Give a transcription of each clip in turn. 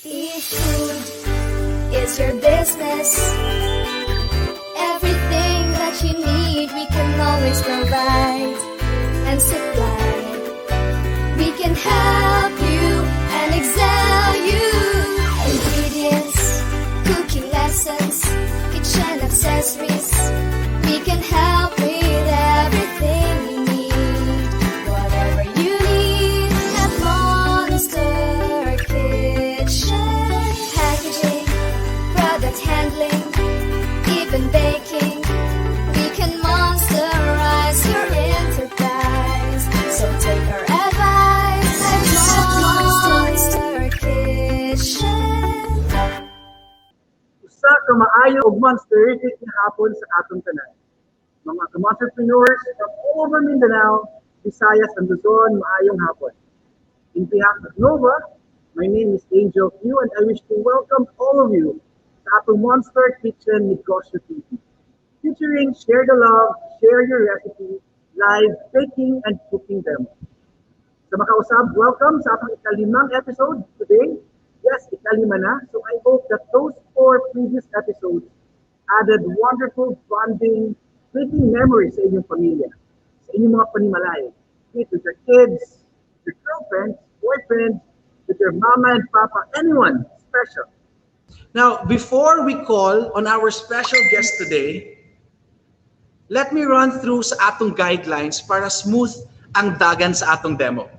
If food is your business, everything that you need we can always provide and supply. We can help you and excel you. Ingredients, cooking lessons, kitchen accessories. We can help with everything you need. Whatever you need at Monster Kitchen. Packaging, product handling, even baking. We can monsterize your enterprise. So take our advice at Monster Kitchen. Usa ka maayo og monster hit nga hapon sa atong tanan. Mga entrepreneurs from all over Mindanao, Visayas and Luzon, maayong hapon. In behalf of Nova, my name is Angel Q and I wish to welcome all of you sa atong Monster Kitchen Negosyo TV. Featuring Share the Love, Share Your Recipe, live baking and cooking demo. Sa makausap, welcome sa atong ikalimang episode today. Yes, ikalima na. So I hope that those 4 previous episodes added wonderful bonding, creating memories sa inyong pamilya, sa inyong mga panimalay, be it with your kids, your girlfriends, boyfriends, with your mama and papa, anyone special. Now, before we call on our special guest today, let me run through sa atong guidelines para smooth ang dagan sa atong demo.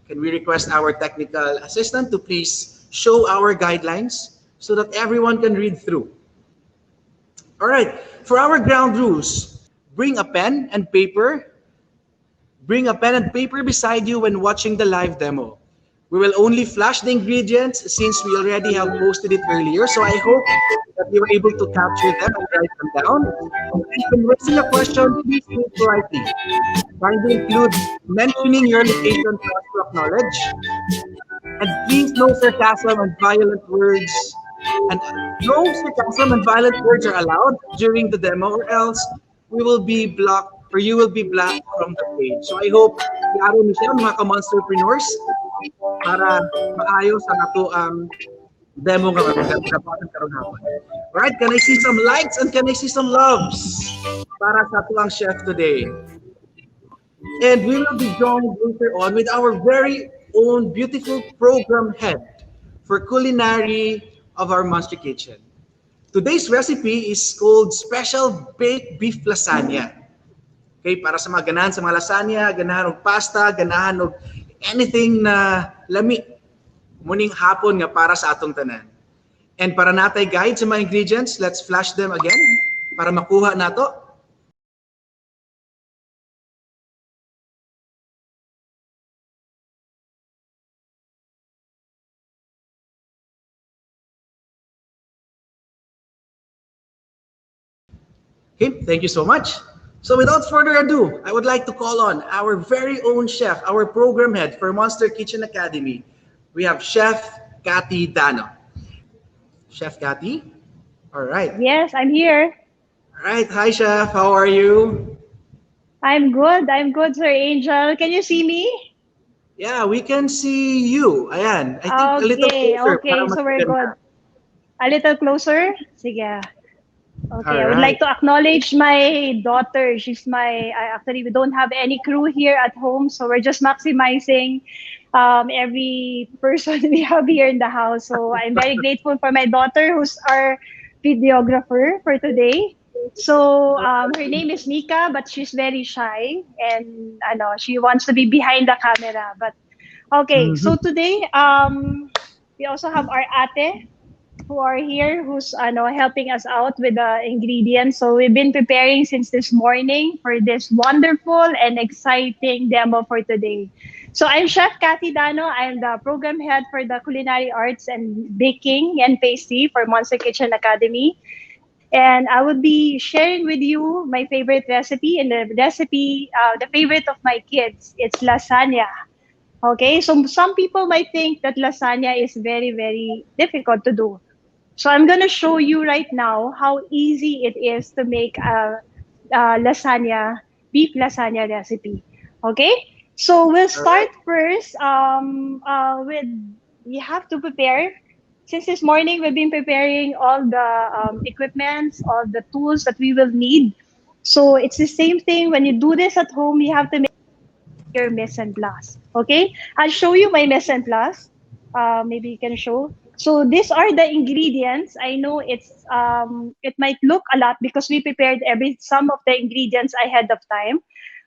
Can we request our technical assistant to please show our guidelines so that everyone can read through? All right, for our ground rules, bring a pen and paper. Bring a pen and paper beside you when watching the live demo. We will only flash the ingredients since we already have posted it earlier. So I hope that you were able to capture them and write them down. And when raising a question, please do it politely. Kindly include mentioning your location for us to acknowledge. And please no sarcasm and violent words. And no sarcasm and violent words are allowed during the demo, or else we will be blocked or you will be blocked from the page. So I hope yaro ni siya mga ka-monsterpreneurs para maayos ang ato demo nga dapat karon hapon. Right? Can I see some likes and can I see some loves para sa ato ang chef today? And we will be joined later on with our very own beautiful program head for culinary of our Monster Kitchen. Today's recipe is called Special Baked Beef Lasagne. Okay, para sa mga ganahan sa mga lasagna, ganahan og pasta, ganahan og anything na lami. Muning hapon nga para sa atong tanan. And para natay guide sa mga ingredients, let's flash them again para makuha nato. Okay, thank you so much. So without further ado, I would like to call on our very own chef, our program head for Monster Kitchen Academy. We have Chef Cathy Dano. Chef Cathy? All right. Yes, I'm here. All right. Hi, Chef. How are you? I'm good, Sir Angel. Can you see me? Yeah, we can see you. Ayan. I think a little closer. Okay, so we're good. A little closer? Sige. Okay, I would Alright. like to acknowledge my daughter. She's actually, we don't have any crew here at home, so we're just maximizing every person we have here in the house. So I'm very grateful for my daughter, who's our videographer for today. So her name is Mika, but she's very shy and she wants to be behind the camera. But okay, so today we also have our ate who are here, who's helping us out with the ingredients. So we've been preparing since this morning for this wonderful and exciting demo for today. So I'm Chef Cathy Dano. I'm the program head for the Culinary Arts and Baking and Pastry for Monster Kitchen Academy. And I will be sharing with you my favorite recipe, and the favorite of my kids. It's lasagna. Okay, so some people might think that lasagna is very, very difficult to do. So I'm going to show you right now how easy it is to make a beef lasagna recipe. Okay, so we'll start first with we have to prepare. Since this morning, we've been preparing all the equipments, all the tools that we will need. So it's the same thing when you do this at home. You have to make your mise en place. Okay, I'll show you my mise en place. Maybe you can show. So these are the ingredients. I know it might look a lot because we prepared every some of the ingredients ahead of time.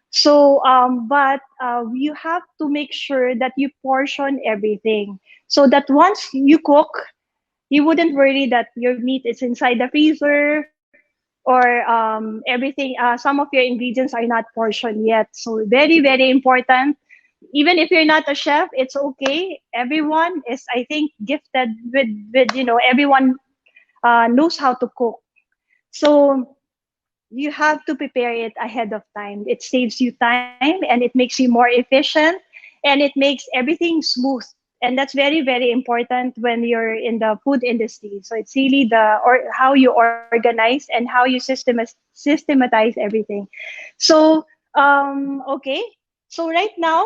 So, but you have to make sure that you portion everything so that once you cook, you wouldn't worry that your meat is inside the freezer or everything. Some of your ingredients are not portioned yet. So, very, very important. Even if you're not a chef, it's okay. Everyone is, I think, gifted with everyone knows how to cook. So, you have to prepare it ahead of time. It saves you time and it makes you more efficient and it makes everything smooth. And that's very, very important when you're in the food industry. So it's really or how you organize and how you systematize everything. So okay. So right now,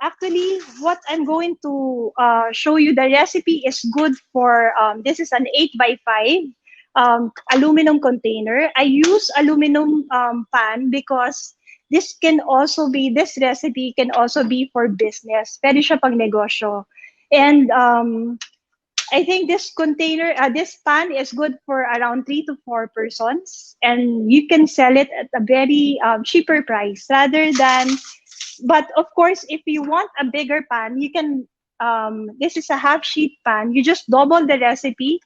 actually, what I'm going to show you, the recipe is good for this is an 8x5 aluminum container. I use aluminum pan because this recipe can also be for business. Pwede siya pang negosyo. And I think this pan is good for around 3 to 4 persons, and you can sell it at a very cheaper price rather than. But of course, if you want a bigger pan, you can. This is a half sheet pan. You just double the recipe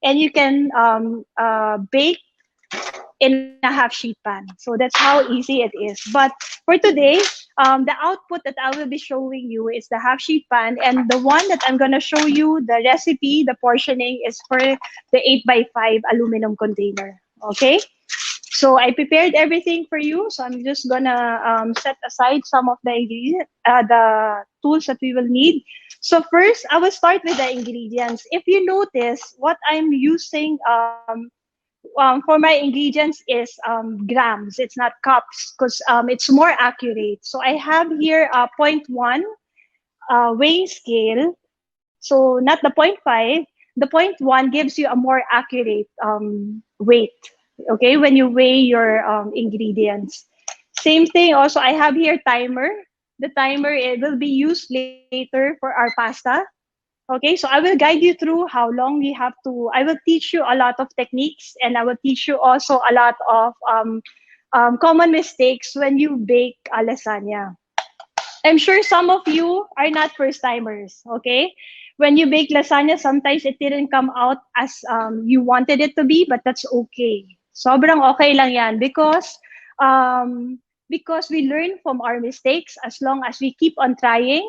and you can bake in a half sheet pan. So that's how easy it is. But for today, the output that I will be showing you is the half sheet pan, and the one that I'm gonna show you, the recipe, the portioning is for the 8x5 aluminum container. Okay. So I prepared everything for you. So I'm just gonna set aside some of the the tools that we will need. So first, I will start with the ingredients. If you notice, what I'm using for my ingredients is grams. It's not cups because it's more accurate. So I have here a point 0.1 weighing scale. So not the point 0.5. The point 0.1 gives you a more accurate weight. Okay, when you weigh your ingredients. Same thing. Also, I have here timer. The timer it will be used later for our pasta. Okay, so I will guide you through how long we have to. I will teach you a lot of techniques and I will teach you also a lot of common mistakes when you bake a lasagna. I'm sure some of you are not first timers, okay? When you bake lasagna, sometimes it didn't come out as you wanted it to be, but that's okay. Sobrang okay lang yan because we learn from our mistakes as long as we keep on trying.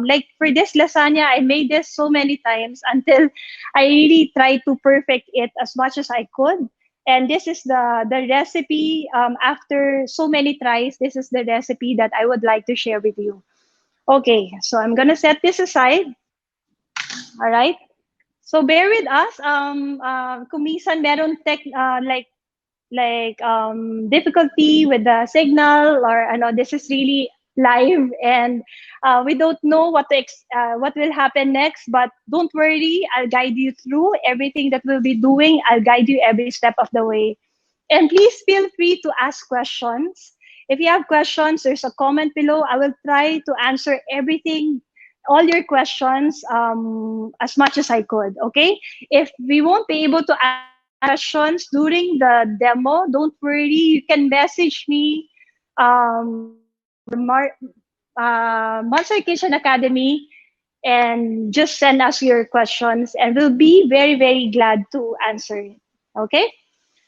Like for this lasagna, I made this so many times until I really tried to perfect it as much as I could. And this is the recipe. After so many tries, this is the recipe that I would like to share with you. Okay, so I'm gonna set this aside. All right. So bear with us. Kung minsan meron difficulty with the signal or ano, this is really live and we don't know what will happen next, but don't worry, I'll guide you through everything that we'll be doing. I'll guide you every step of the way, and please feel free to ask questions. If you have questions, there's a comment below. I will try to answer everything, all your questions, as much as I could. Okay, if we won't be able to answer questions during the demo, don't worry. You can message me, Monster Kitchen Academy, and just send us your questions, and we'll be very, very glad to answer it. Okay?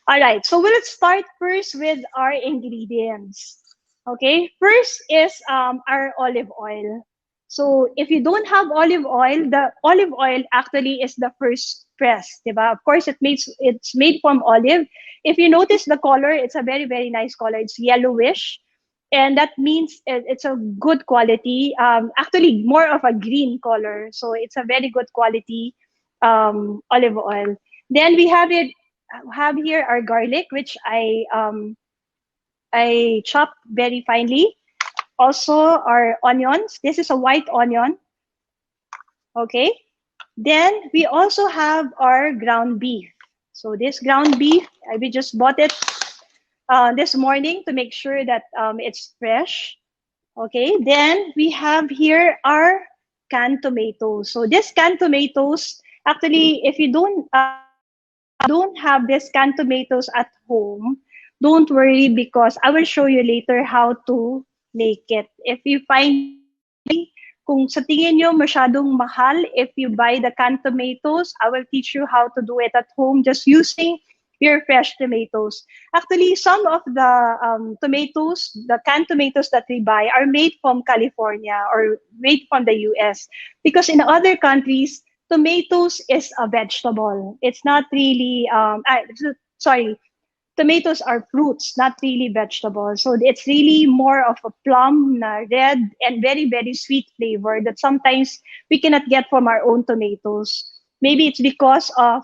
All right, so we'll start first with our ingredients. Okay, first is our olive oil. So if you don't have olive oil, the olive oil actually is the first press, diba? Of course, it's made from olive. If you notice the color, it's a very, very nice color. It's yellowish, and that means it's a good quality. Actually, more of a green color, so it's a very good quality olive oil. Then we have here our garlic, which I chop very finely. Also, our onions. This is a white onion. Okay. Then we also have our ground beef. So this ground beef, we just bought it this morning to make sure that it's fresh. Okay, then we have here our canned tomatoes. So this canned tomatoes, actually, if you don't have this canned tomatoes at home, don't worry because I will show you later how to make it. If you find kung sa tingin nyo masyadong mahal, if you buy the canned tomatoes, I will teach you how to do it at home just using your fresh tomatoes. Actually, some of the tomatoes, the canned tomatoes that we buy are made from California or made from the US. Because in other countries, tomatoes is a vegetable. It's not really, sorry, tomatoes are fruits, not really vegetables. So it's really more of a plum, na red, and very, very sweet flavor that sometimes we cannot get from our own tomatoes. Maybe it's because of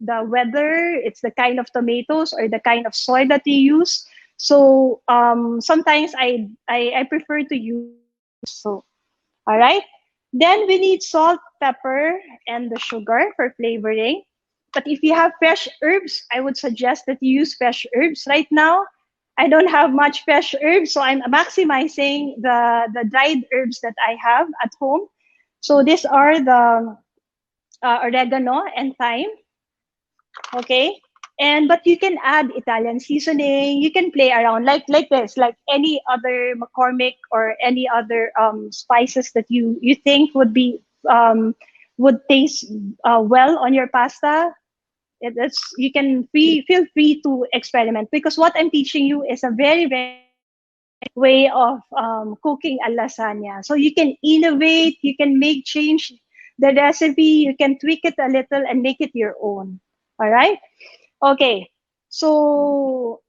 the weather, it's the kind of tomatoes or the kind of soil that you use. So sometimes I prefer to use so. All right. Then we need salt, pepper, and the sugar for flavoring. But if you have fresh herbs, I would suggest that you use fresh herbs. Right now, I don't have much fresh herbs, so I'm maximizing the dried herbs that I have at home. So these are the oregano and thyme. Okay. And but you can add Italian seasoning. You can play around like this, like any other McCormick or any other spices that you think would taste well on your pasta. It's you can feel free to experiment because what I'm teaching you is a very very way of cooking a lasagna. So you can innovate, you can make change the recipe, you can tweak it a little and make it your own. All right. Okay, so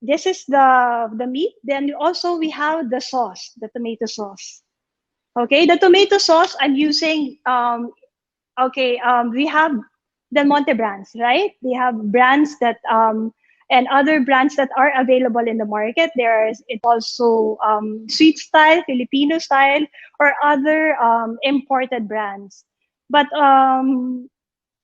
this is the meat. Then also we have the sauce, the tomato sauce. Okay, the tomato sauce I'm using. We have Del Monte brands, right? They have brands that and other brands that are available in the market. There's it's also sweet style, Filipino style, or other imported brands. But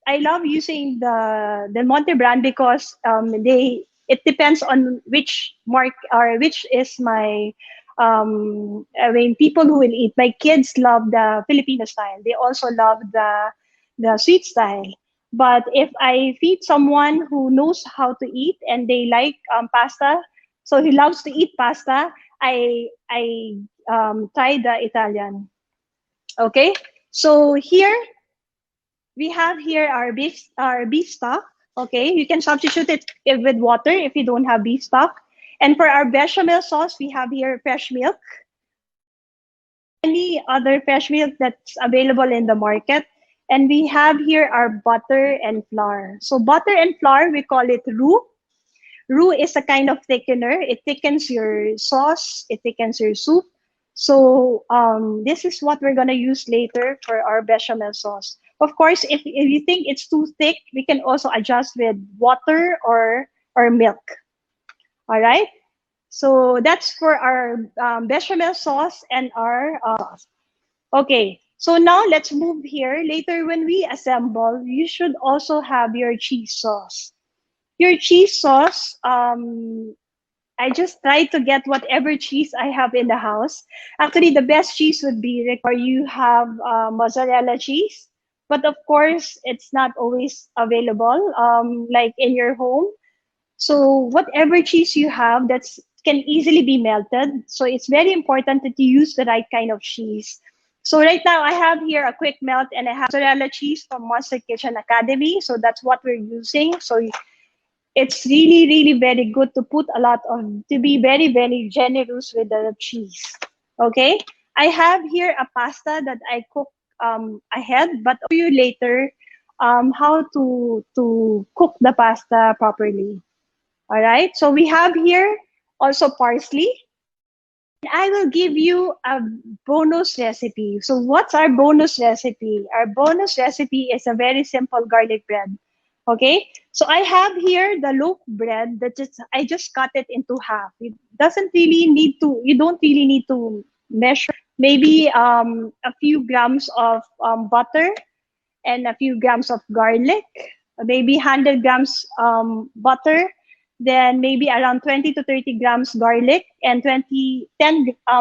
I love using the Monte brand because they it depends on which mark or which is my I mean people who will eat. My kids love the Filipino style. They also love the sweet style. But if I feed someone who knows how to eat and they like pasta, so he loves to eat pasta, I try the Italian. Okay, so here we have here our beef stock. Okay, you can substitute it with water if you don't have beef stock. And for our bechamel sauce, we have here fresh milk or any other fresh milk that's available in the market. And we have here our butter and flour. So butter and flour, we call it roux. Roux is a kind of thickener. It thickens your sauce. It thickens your soup. So this is what we're gonna use later for our bechamel sauce. Of course, if you think it's too thick, we can also adjust with water or milk. All right. So that's for our bechamel sauce and our sauce. Okay. So now let's move here. Later, when we assemble, you should also have your cheese sauce. Your cheese sauce, I just try to get whatever cheese I have in the house. Actually, the best cheese would be or you have mozzarella cheese, but of course, it's not always available, like in your home. So whatever cheese you have, that's can easily be melted. So it's very important that you use the right kind of cheese. So right now I have here a quick melt and I have mozzarella cheese from Monster Kitchen Academy. So that's what we're using. So it's really, really very good to put a lot of, to be very, very generous with the cheese. Okay, I have here a pasta that I cook ahead, but I'll show you later how to cook the pasta properly. All right, so we have here also parsley. I will give you a bonus recipe. So what's our bonus recipe? Our bonus recipe is a very simple garlic bread. Okay, so I have here the loaf bread that I just cut it into half. It doesn't really need to, you don't really need to measure maybe a few grams of butter, and a few grams of garlic, maybe 100 grams butter, then maybe around 20 to 30 grams garlic, and 10,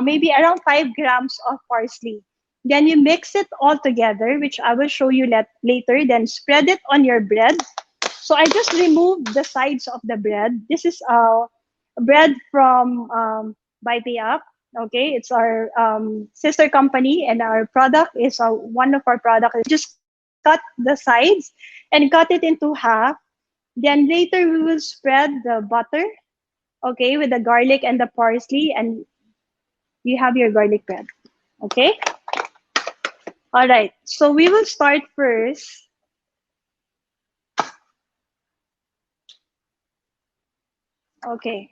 maybe around 5 grams of parsley. Then you mix it all together, which I will show you later. Then spread it on your bread. So I just removed the sides of the bread. This is bread from Buy Me Up. Okay, it's our sister company, and our product is one of our products. Just cut the sides and cut it into half. Then later we will spread the butter, okay, with the garlic and the parsley, and you have your garlic bread. Okay. All right. So we will start first. Okay.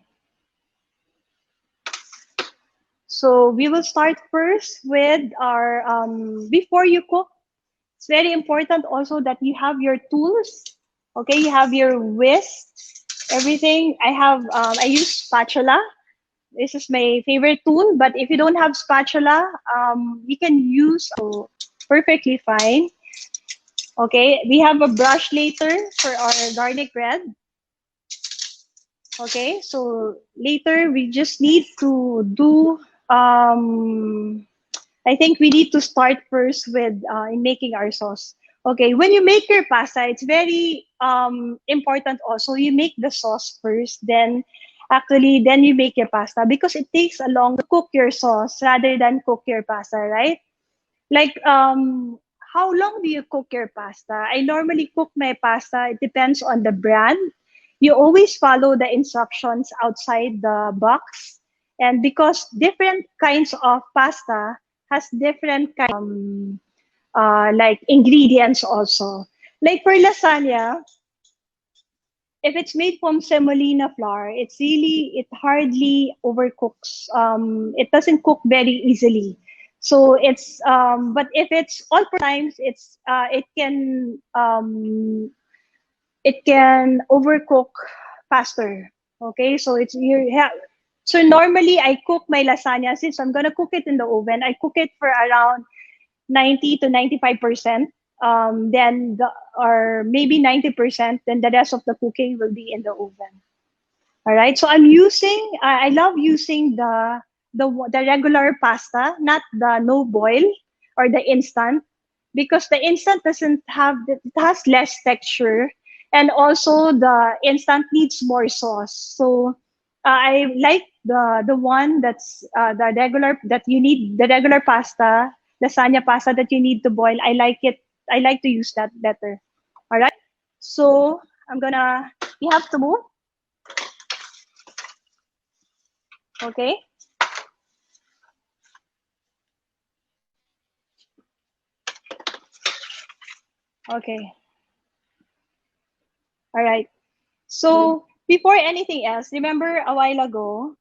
So we will start first with our, before you cook, it's very important also that you have your tools. Okay, you have your whisk, everything. I use spatula. This is my favorite tool, but if you don't have spatula, you can use perfectly fine. Okay, we have a brush later for our garlic bread. Okay, so later we just need to do, I think we need to start first with in making our sauce. Okay, when you make your pasta, it's very important also. You make the sauce first, then then you make your pasta, because it takes a long to cook your sauce rather than cook your pasta, right? Like, how long do you cook your pasta? I normally cook my pasta. It depends on the brand. You always follow the instructions outside the box. And because different kinds of pasta has different like ingredients also. Like for lasagna, if it's made from semolina flour, it hardly overcooks. It doesn't cook very easily. So but if it's all times, it can overcook faster. Okay, so so normally I cook my lasagna, since I'm gonna cook it in the oven. I cook it for around 90 to 95%. Then or maybe 90%. Then the rest of the cooking will be in the oven. All right. So I love using the regular pasta, not the no boil or the instant, because the instant doesn't have, it has less texture, and also the instant needs more sauce. So I like the one that's the regular, that you need, the regular pasta, lasagna pasta that you need to boil. I like it. I like to use that better. All right. So you have to move. Okay. Okay. All right. So before anything else, remember a while ago,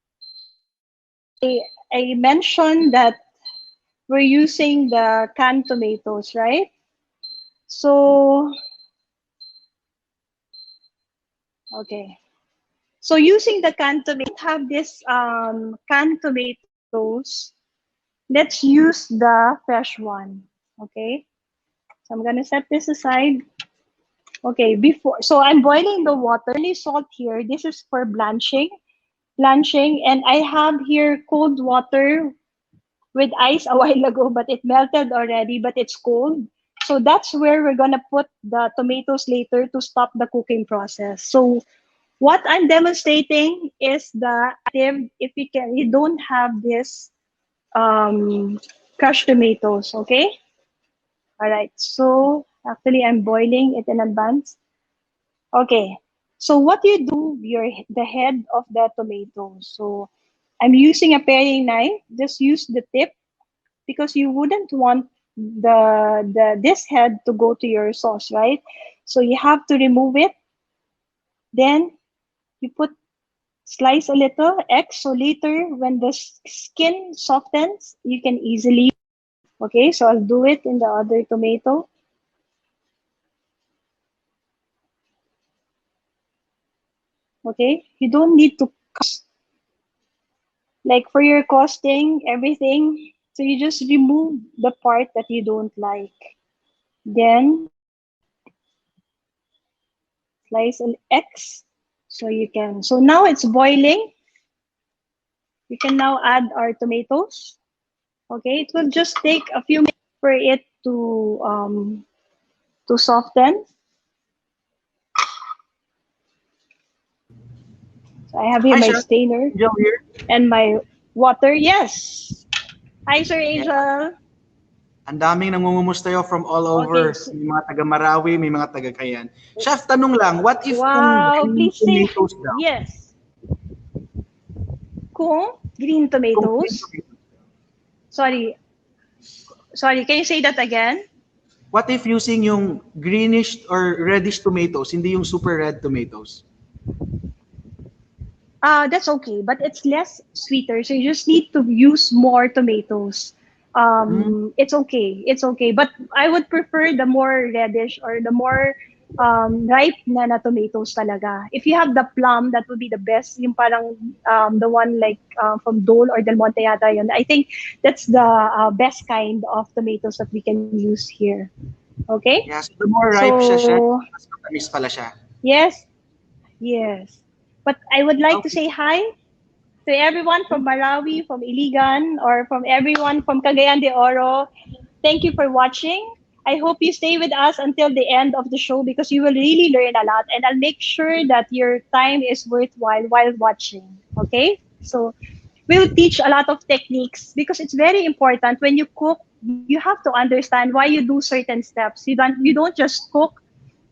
I, I mentioned that we're using the canned tomatoes, right? So, okay. So using the canned tomato, have this canned tomatoes. Let's use the fresh one. Okay. So I'm gonna set this aside. Okay, so I'm boiling the water. Only salt here. This is for blanching, and I have here cold water with ice a while ago, but it melted already, but it's cold. So that's where we're gonna put the tomatoes later to stop the cooking process. So what I'm demonstrating is the active, if you don't have this crushed tomatoes, okay? All right, so actually I'm boiling it in advance. Okay, so what you do, the head of the tomato. So I'm using a paring knife. Just use the tip, because you wouldn't want this head to go to your sauce, right? So you have to remove it. Then you slice a little X, so later when the skin softens, you can easily. Okay, so I'll do it in the other tomato. Okay, you don't need to, like for your costing everything, So you just remove the part that you don't like. Then slice an X. So you can, so now it's boiling. We can now add our tomatoes. Okay, it will just take a few minutes for it to soften. So I have here Hi, my Chef. strainer Angel here. and my water. Yes. Hi, Sir Yeah. Angel. Ang daming nangungumustayo from all Okay. over. So, May mga taga Marawi, may mga taga Cagayan. Chef, tanong lang, what if kung wow. green Please say tomatoes daw? yes. Kung green Kung green tomatoes. tomatoes. Sorry. Sorry. Can you say that again? What if using yung greenish or reddish tomatoes, hindi yung super red tomatoes? That's okay, but it's less sweeter, so you just need to use more tomatoes. Hmm. It's okay, it's okay, but I would prefer the more reddish or the more ripe na tomatoes talaga. If you have the plum, that would be the best. Yung parang the one like from Dole or Del Monte yata yun. I think that's the best kind of tomatoes that we can use here. Okay, Yeah, so the more ripe siya, chef, so mas matamis pala siya. yes, yes. But I would like to Okay. say hi to everyone from Marawi, from Iligan, or from everyone from Cagayan de Oro. Thank you for watching. I hope you stay with us until the end of the show because you will really learn a lot, and I'll make sure that your time is worthwhile while watching. Okay? So we'll teach a lot of techniques because it's very important when you cook. You have to understand why you do certain steps. You don't just cook.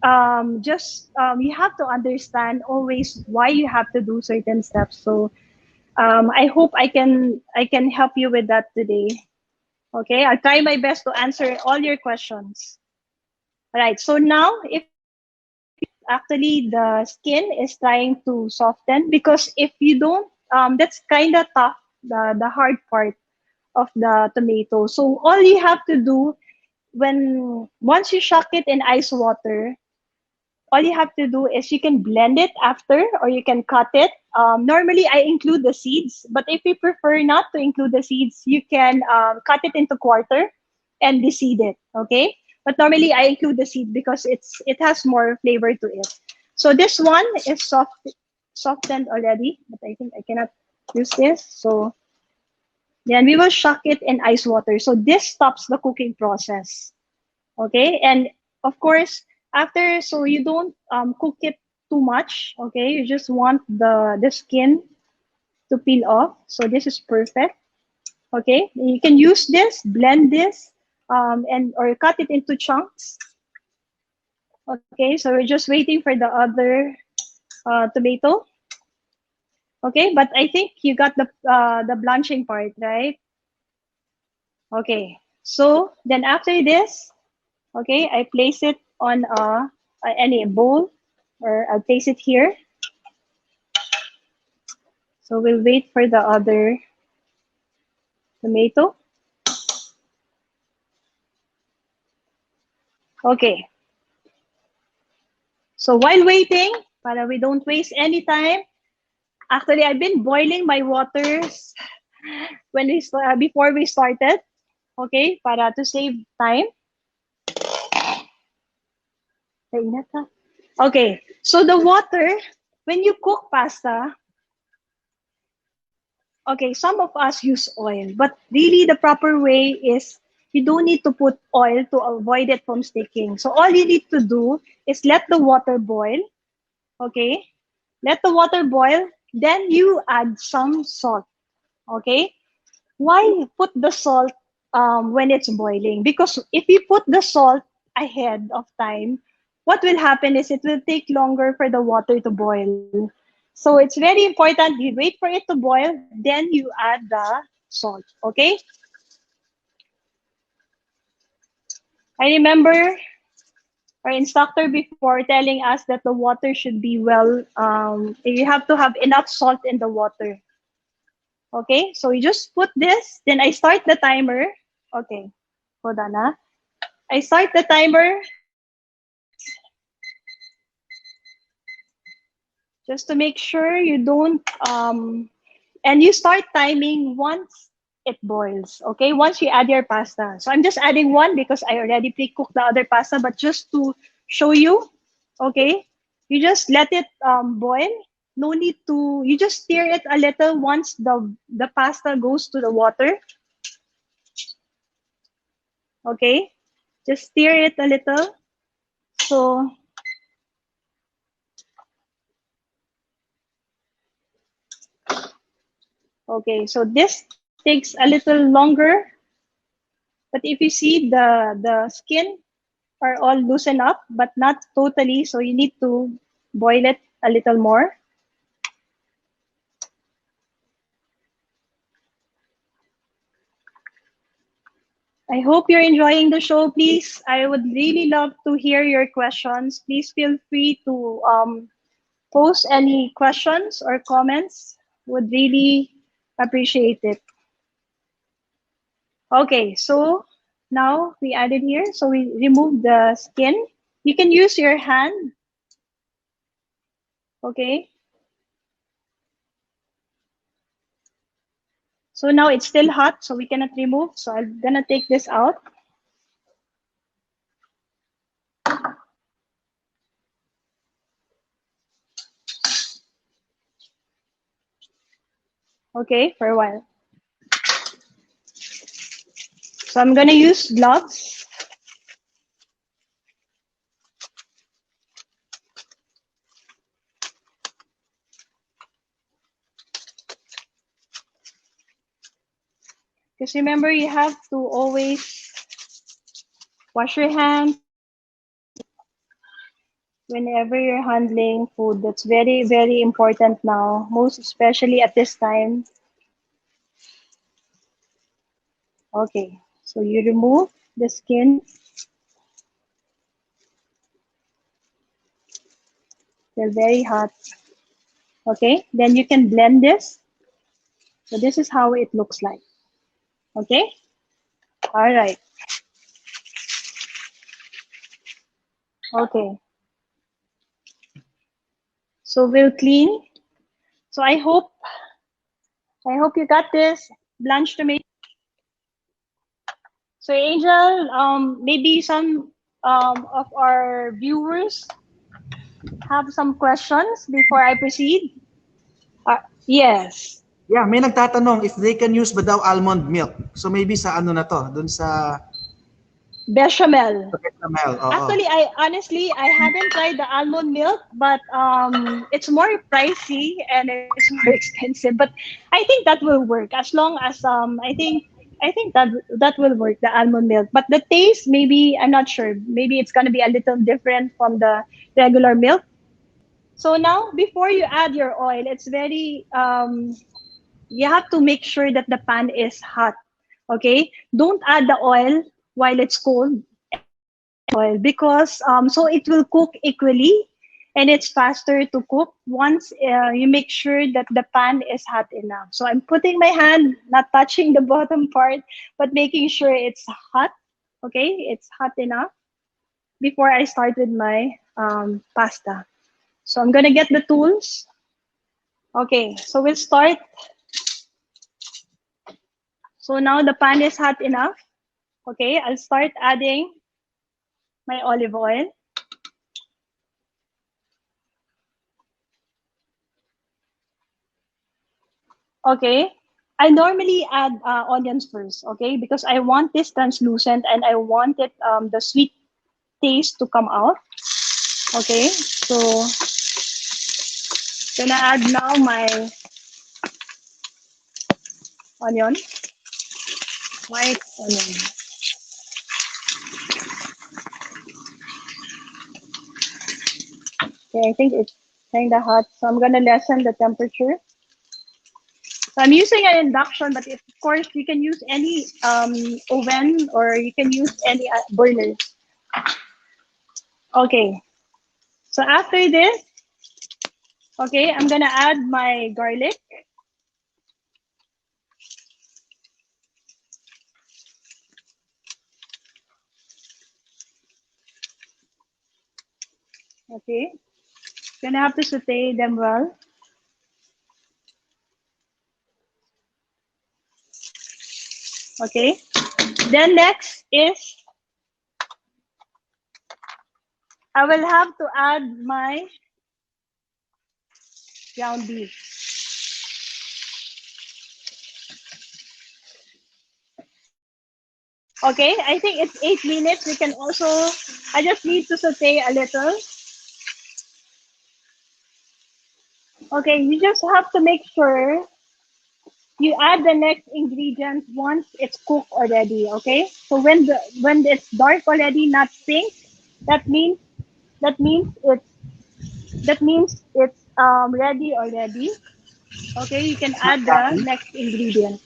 You have to understand always why you have to do certain steps. So I hope I can help you with that today. Okay, I'll try my best to answer all your questions. All right. So now, if actually the skin is trying to soften, because if you don't, that's kind of tough. The hard part of the tomato. So all you have to do when once you shock it in ice water, all you have to do is you can blend it after or you can cut it. Normally, I include the seeds, but if you prefer not to include the seeds, you can cut it into quarter and deseed it. Okay, but normally I include the seed because it has more flavor to it. So this one is softened already, but I think I cannot use this. So then we will shock it in ice water. So this stops the cooking process. Okay, and of course after, so you don't cook it too much. Okay, you just want the skin to peel off. So this is perfect. Okay, you can use this, blend this, and or cut it into chunks. Okay, so we're just waiting for the other tomato. Okay, but I think you got the blanching part, right? Okay, so then after this, okay, I place it on any bowl, or I'll place it here. So we'll wait for the other tomato. Okay. So while waiting, para we don't waste any time, actually I've been boiling my waters before we started. Okay, para to save time. Okay, so the water, when you cook pasta, okay, some of us use oil, but really the proper way is you don't need to put oil to avoid it from sticking. So all you need to do is let the water boil, okay? Let the water boil, then you add some salt, okay? Why put the salt when it's boiling? Because if you put the salt ahead of time, what will happen is it will take longer for the water to boil. So it's very important you wait for it to boil, then you add the salt, okay? I remember our instructor before telling us that the water should be well, you have to have enough salt in the water. Okay, so you just put this, then I start the timer. Okay, hold on. I start the timer just to make sure you don't, and you start timing once it boils. Okay, once you add your pasta. So I'm just adding one because I already pre-cooked the other pasta, but just to show you, okay, you just let it boil. No need to, you just stir it a little once the pasta goes to the water. Okay, just stir it a little. So okay, so this takes a little longer, but if you see the skin are all loosened up, but not totally, so you need to boil it a little more. I hope you're enjoying the show. Please, I would really love to hear your questions. Please feel free to post any questions or comments. Would really appreciate it. Okay, so now we added here. So we remove the skin. You can use your hand. Okay. So now it's still hot, so we cannot remove. So I'm gonna take this out. Okay, for a while. So I'm gonna use gloves. Because remember, you have to always wash your hands whenever you're handling food. That's very, very important now, most especially at this time. Okay, so you remove the skin. They're very hot. Okay, then you can blend this. So this is how it looks like. Okay, all right. Okay, so we'll clean. So I hope you got this blanched tomato. So Angel, maybe some of our viewers have some questions before I proceed. Yes. Yeah, may nagtatanong if they can use ba daw almond milk. So maybe sa ano na to, dun sa Bechamel. bechamel. Oo. Actually, I haven't tried the almond milk, but it's more pricey and it's more expensive. But I think that will work as long as I think that will work, the almond milk. But the taste, maybe I'm not sure. Maybe it's gonna be a little different from the regular milk. So now, before you add your oil, it's very you have to make sure that the pan is hot. Okay, don't add the oil while it's cold oil because so it will cook equally and it's faster to cook once you make sure that the pan is hot enough. So I'm putting my hand, not touching the bottom part, but making sure it's hot. Okay, it's hot enough before I start with my pasta. So I'm gonna get the tools. Okay, so we'll start. So now the pan is hot enough. Okay, I'll start adding my olive oil. Okay, I normally add onions first, okay, because I want this translucent and I want it the sweet taste to come out. Okay, so gonna add now my onion, white onion. Okay, I think it's kind of hot, so I'm gonna lessen the temperature. So I'm using an induction, but of course you can use any oven or you can use any burners. Okay, so after this, okay, I'm gonna add my garlic. Okay, gonna have to saute them well. Okay. Then next is I will have to add my ground beef. Okay, I think it's 8 minutes. We can also, I just need to saute a little. Okay, you just have to make sure you add the next ingredient once it's cooked already. Okay, so when it's dark already, not pink, that means that means it's ready already. Okay, you can Chef add the Cathy? next ingredient.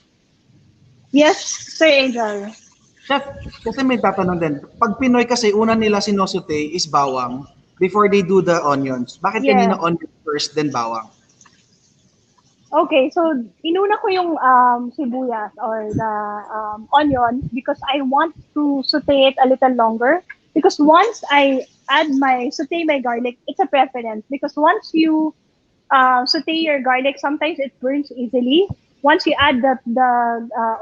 Yes, Sir Angel. Chef, kasi may tatanong din. Pag Pinoy kasi, una nila sinosute is bawang before they do the onions. Bakit kanina Yeah. onion first, then bawang? Okay, so inuna ko yung sibuyas or the onion because I want to saute it a little longer. Because once I saute my garlic, it's a preference. Because once you saute your garlic, sometimes it burns easily. Once you add the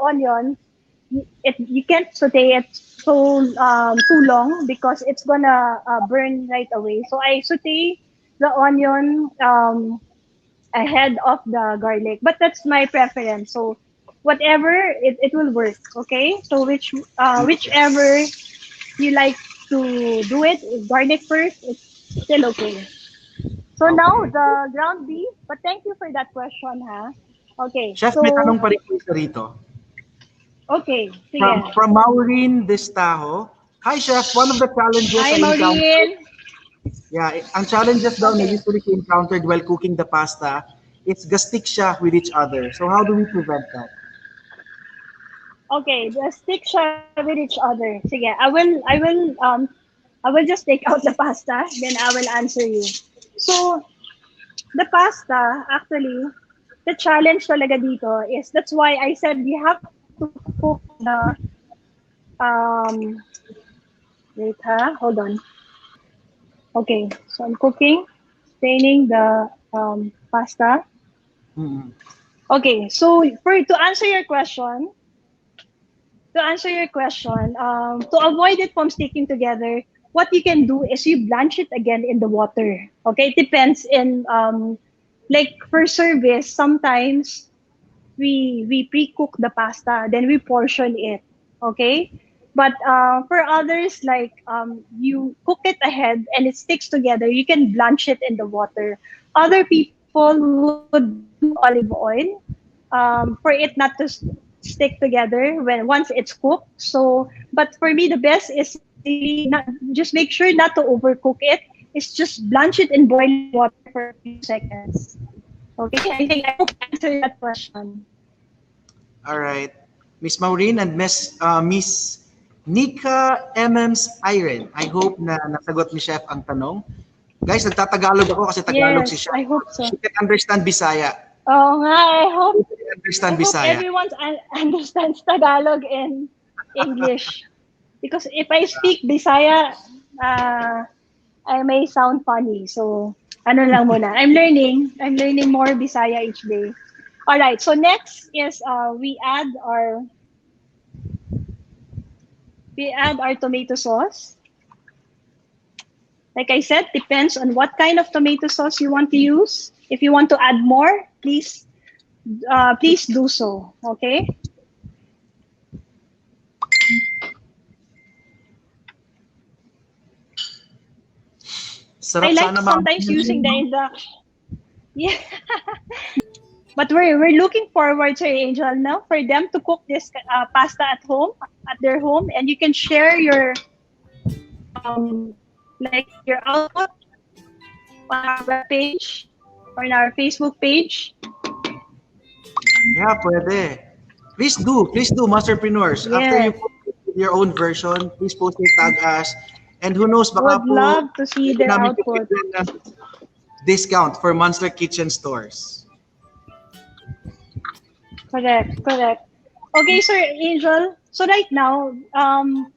onion, you can't saute it so too long because it's gonna burn right away. So I saute the onion ahead of the garlic, but that's my preference. So whatever it will work. Okay, so whichever you like to do it, garlic first, it's still okay. So now Okay. the ground beef, but thank you for that question, ha? Okay, Chef, may so, tanong pa rin po isa rito. okay, sige. From Maureen Destajo. Hi, Chef. One of the challenges Hi, I encountered, Maureen. ang challenges daw na Okay. usually she encountered while cooking the pasta, it's gastik siya with each other. So how do we prevent that? Okay, the stick siya with each other. Sige, I will just take out the pasta, then I will answer you. So, the pasta, actually, the challenge talaga dito is that's why I said you have to cook the um wait ha, hold on. Okay, so I'm cooking, staining the pasta. Mm-hmm. Okay, so to answer your question, to avoid it from sticking together, what you can do is you blanch it again in the water. Okay, it depends in like for service, sometimes we pre-cook the pasta, then we portion it. Okay, but for others, like you cook it ahead and it sticks together, you can blanch it in the water. Other people would do olive oil for it not to stick together when once it's cooked. So, but for me, the best is really not just make sure not to overcook it. It's just blanch it in boiling water for a few seconds. Okay, I hope I answered that question. All right. Miss Maureen and Miss Nika MM's Iron. I hope na nasagot ni Chef ang tanong. Guys, nagtatagalog ako kasi Tagalog si Yes, Chef. I hope so. She can understand Bisaya. Oh nga, She can understand Bisaya. everyone understands Tagalog and English. Because if I speak Bisaya, I may sound funny. So, ano lang muna. I'm learning. I'm learning more Bisaya each day. All right. So next is we add our tomato sauce. Like I said, depends on what kind of tomato sauce you want to use. If you want to add more, please do so. Okay. Sarap I like sana sometimes using the induction. Yeah. But we're looking forward to Angel now for them to cook this pasta at home, at their home, and you can share your like your output on our webpage or on our Facebook page. Yeah, pwede. Please do, masterpreneurs. After you Yes, post your own version, please post it, tag us. And who knows, baka would po, love to see pwede their namin output. bigyan ng discount for Monster Kitchen stores. Correct, correct. Okay, Sir Angel. So right now,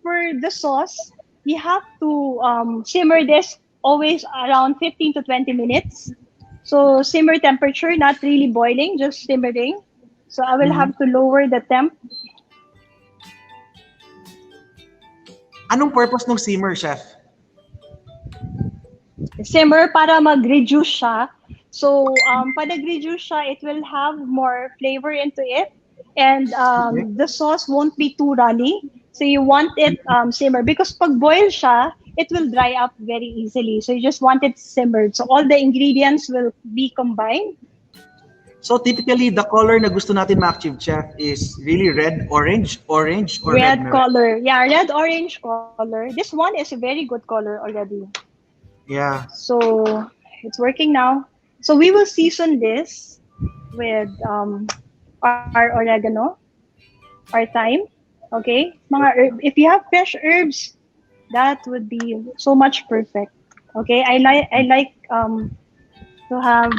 for the sauce, you have to simmer this always around 15 to 20 minutes. So simmer temperature, not really boiling, just simmering. So I will Mhm. have to lower the temp. Anong purpose ng simmer, chef? Simmer para mag-reduce siya. So, pag nag-reduce siya, it will have more flavor into it. And Okay. the sauce won't be too runny. So, you want it simmer. Because pag boil siya, it will dry up very easily. So, you just want it simmered. So, all the ingredients will be combined. So typically, the color na gusto natin ma-achieve, chef, is really red, orange, or red Red na red. color. Yeah, red-orange color. This one is a very good color already. Yeah. So, it's working now. So, we will season this with our oregano, our thyme. Okay? Mga herb. If you have fresh herbs, that would be so much perfect. Okay? To have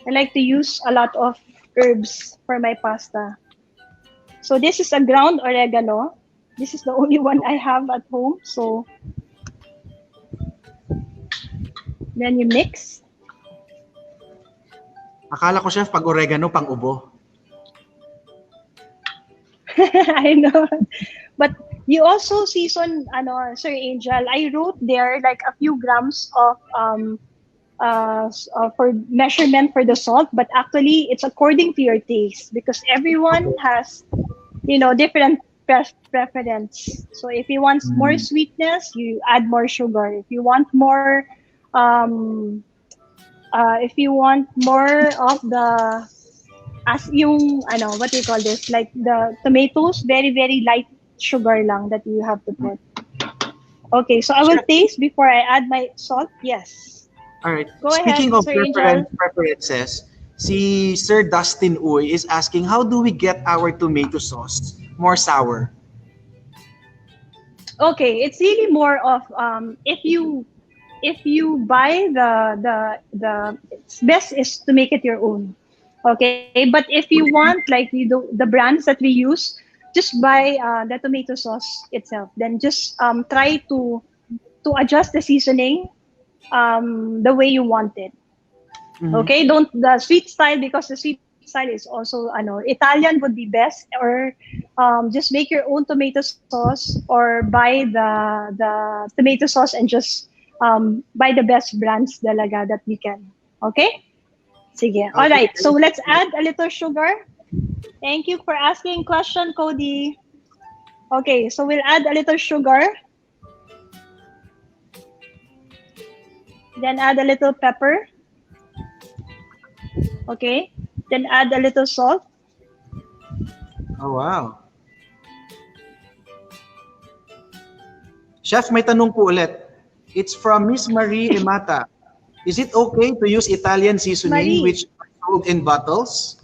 I like to use a lot of herbs for my pasta. So this is a ground oregano. This is the only one I have at home. So then you mix. Akala ko, chef, pag oregano, pang ubo. I know. But you also season, Sir Angel, I wrote there like a few grams of for measurement for the salt, but actually it's according to your taste because everyone has, different preference. So if you want more sweetness, you add more sugar. If you want more, of the what do you call this? Like the tomatoes, very very light sugar lang that you have to put. Okay, so I will taste before I add my salt. Yes. All right. Go Speaking ahead, of Sir Angel. preferences, si Sir Dustin Uy is asking, how do we get our tomato sauce more sour? Okay, it's really more of if you buy it's best is to make it your own. Okay, but if you want like the brands that we use, just buy the tomato sauce itself. Then just try to adjust the seasoning the way you want it. Mhm. Okay, don't the sweet style because the sweet style is also Italian would be best, or just make your own tomato sauce or buy the tomato sauce and just buy the best brands talaga that you can. Okay? Sige. All Okay. right. So let's add a little sugar. Thank you for asking question, Cody. Okay, so we'll add a little sugar. Then add a little pepper. Okay. Then add a little salt. Oh, wow. Chef, may tanong po ulit. It's from Miss Marie Emata. Is it okay to use Italian seasoning Marie. which are sold in bottles?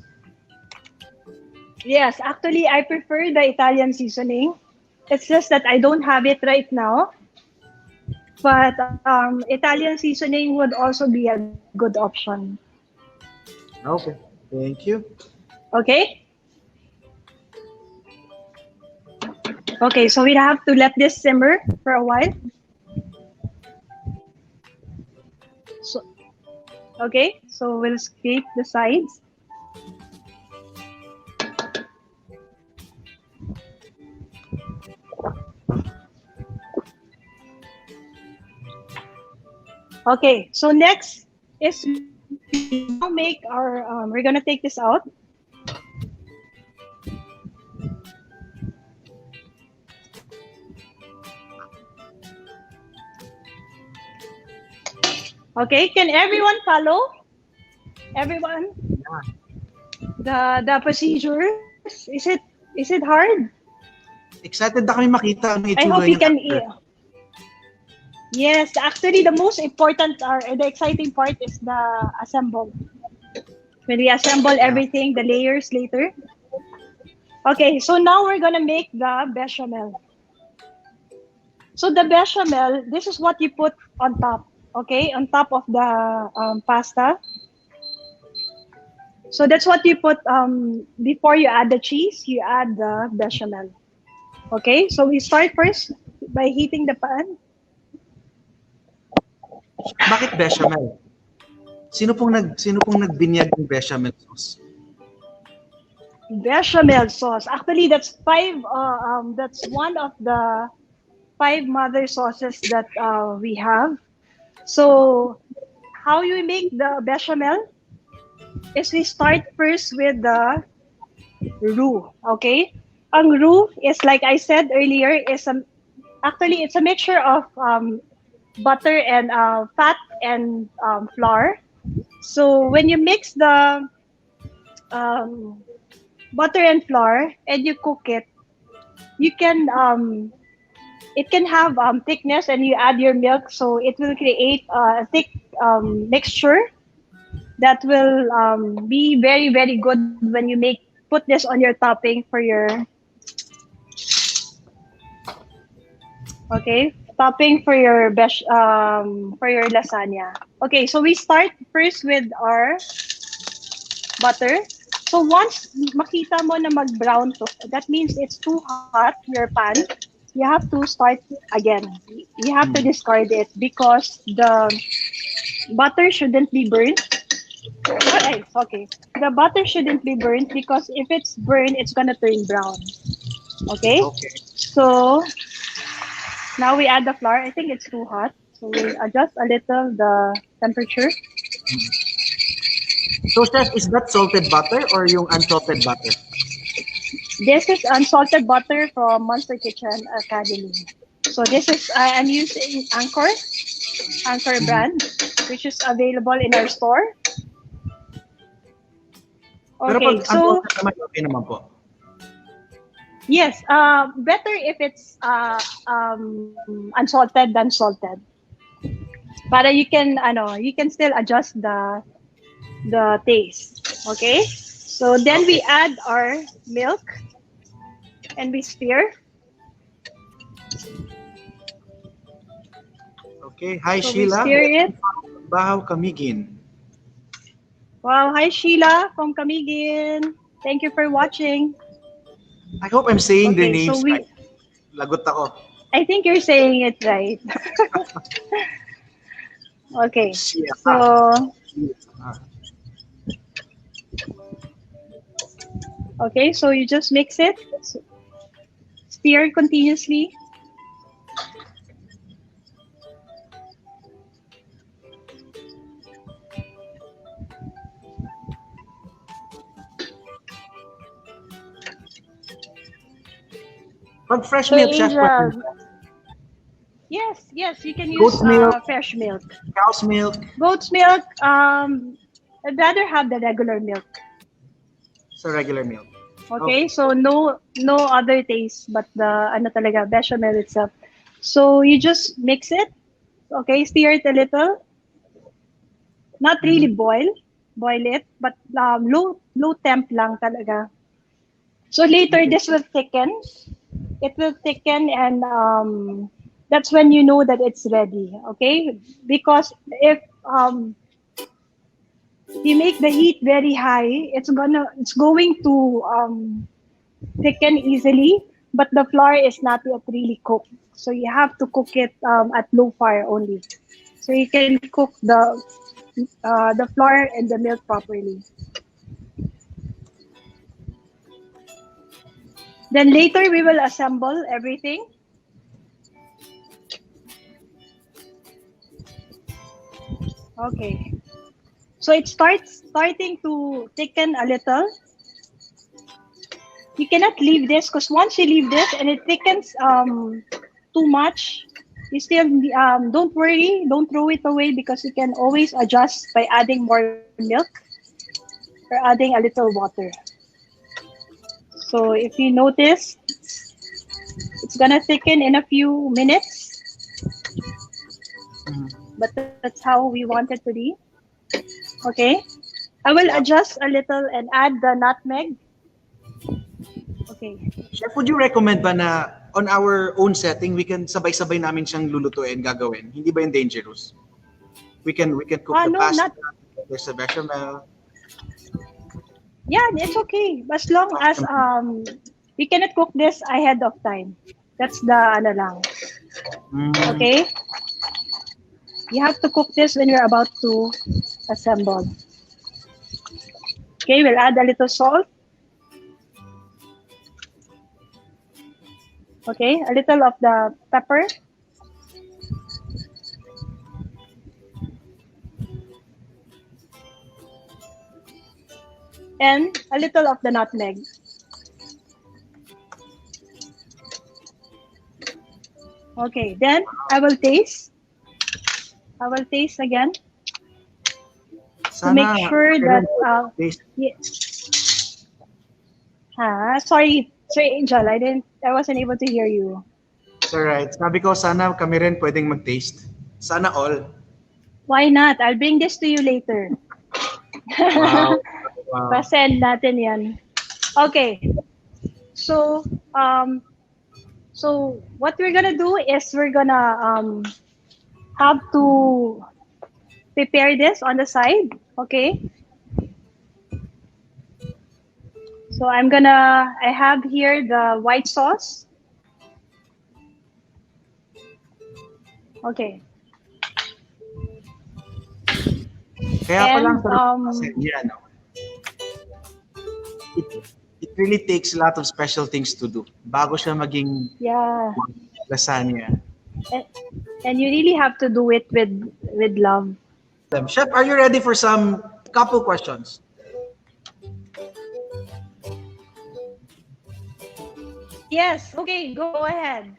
Yes, actually, I prefer the Italian seasoning. It's just that I don't have it right now. But Italian seasoning would also be a good option. Okay. Thank you. Okay? Okay, so we have to let this simmer for a while. So, okay, so we'll scrape the sides. Okay, so next is we now make our, we're gonna take this out. Okay, can everyone follow? Everyone? The procedures? Is it hard? Excited na kami makita ang I itsura hope you niya can after. Yes, actually the most important the exciting part is the assemble. When we assemble everything, the layers later. Okay, so now we're gonna make the bechamel. So the bechamel, this is what you put on top. Okay, on top of the pasta. So that's what you put before you add the cheese, you add the bechamel. Okay, so we start first by heating the pan. Bakit bechamel? Sino pong nagbinyag ng bechamel sauce? Bechamel sauce. Actually, that's one of the 5 mother sauces that we have. So how you make the bechamel is we start first with the roux. Okay, ang roux is like I said earlier is actually it's a mixture of butter and fat and flour. So when you mix the um, butter and flour and you cook it, you can it can have thickness and you add your milk, so it will create a thick mixture that will be very very good when you make put this on your topping for your okay topping for your lasagna. Okay, so we start first with our butter. So once makita mo na mag-brown to, that means it's too hot, your pan, you have to start again. You have to discard it because the butter shouldn't be burnt. Okay. The butter shouldn't be burnt because if it's burnt, it's gonna turn brown. Okay? Okay. So now we add the flour. I think it's too hot. So we adjust a little the temperature. So, Chef, is that salted butter or yung unsalted butter? This is unsalted butter from Monster Kitchen Academy. So this is I'm using Anchor brand, which is available in our store. Pero Okay, pag so unsalted naman, okay naman po. yes, better if it's unsalted than salted. But you can still adjust the taste. Okay, so then we add our milk and we stir. Okay. Hi, So we Sheila. stir it. Bahaw Kamigin. Wow, hi Sheila from Camiguin. Thank you for watching. I hope I'm saying their Okay, so names right. Lagot ako. I think you're saying it right. Okay, Sheila. so Ah. okay, so you just mix it, stir continuously. Pag fresh So milk, Chef, Asia, yes, you can use goat's milk, fresh milk. cow's milk, Goat's milk. I'd rather have the regular milk. sa regular milk. Okay, so no other taste but the ano talaga bechamel itself. So you just mix it. Okay, stir it a little. Not really boil it, but low temp lang talaga. So later this will thicken. It will thicken and that's when you know that it's ready. Okay, because if you make the heat very high, it's going to thicken easily, but the flour is not yet really cooked. So you have to cook it at low fire only. So you can cook the flour and the milk properly. Then later we will assemble everything. Okay. So it starting to thicken a little. You cannot leave this because once you leave this and it thickens too much, you still don't worry, don't throw it away because you can always adjust by adding more milk or adding a little water. So if you notice, it's gonna thicken in a few minutes, but that's how we want it to be. Okay, I will adjust a little and add the nutmeg. Okay. Chef, would you recommend ba na on our own setting, we can sabay-sabay namin siyang lulutuin, gagawin? Hindi ba yung dangerous? We can cook the No, pasta, not. there's a bechamel. Yeah, it's okay. As long as we cannot cook this ahead of time. That's the ano lang. Okay? You have to cook this when you're about to assemble. Okay, we'll add a little salt. Okay, a little of the pepper. And a little of the nutmeg. Okay, then I will taste. I will taste again to make Sana sure that taste. yeah. Sorry, Angel. I wasn't able to hear you. It's alright. Sabi ko, sana kami rin pwedeng mag-taste. Sana all. Why not? I'll bring this to you later. Wow. Wow. Pa-send natin yan. Okay. So, what we're gonna do is we're gonna have to prepare this on the side. Okay. So I have here the white sauce. Okay. Kaya pa lang And, lasagna, no? It really takes a lot of special things to do bago siya maging yeah. lasagna. And you really have to do it with love. Chef, are you ready for some couple questions? Yes. Okay, go ahead.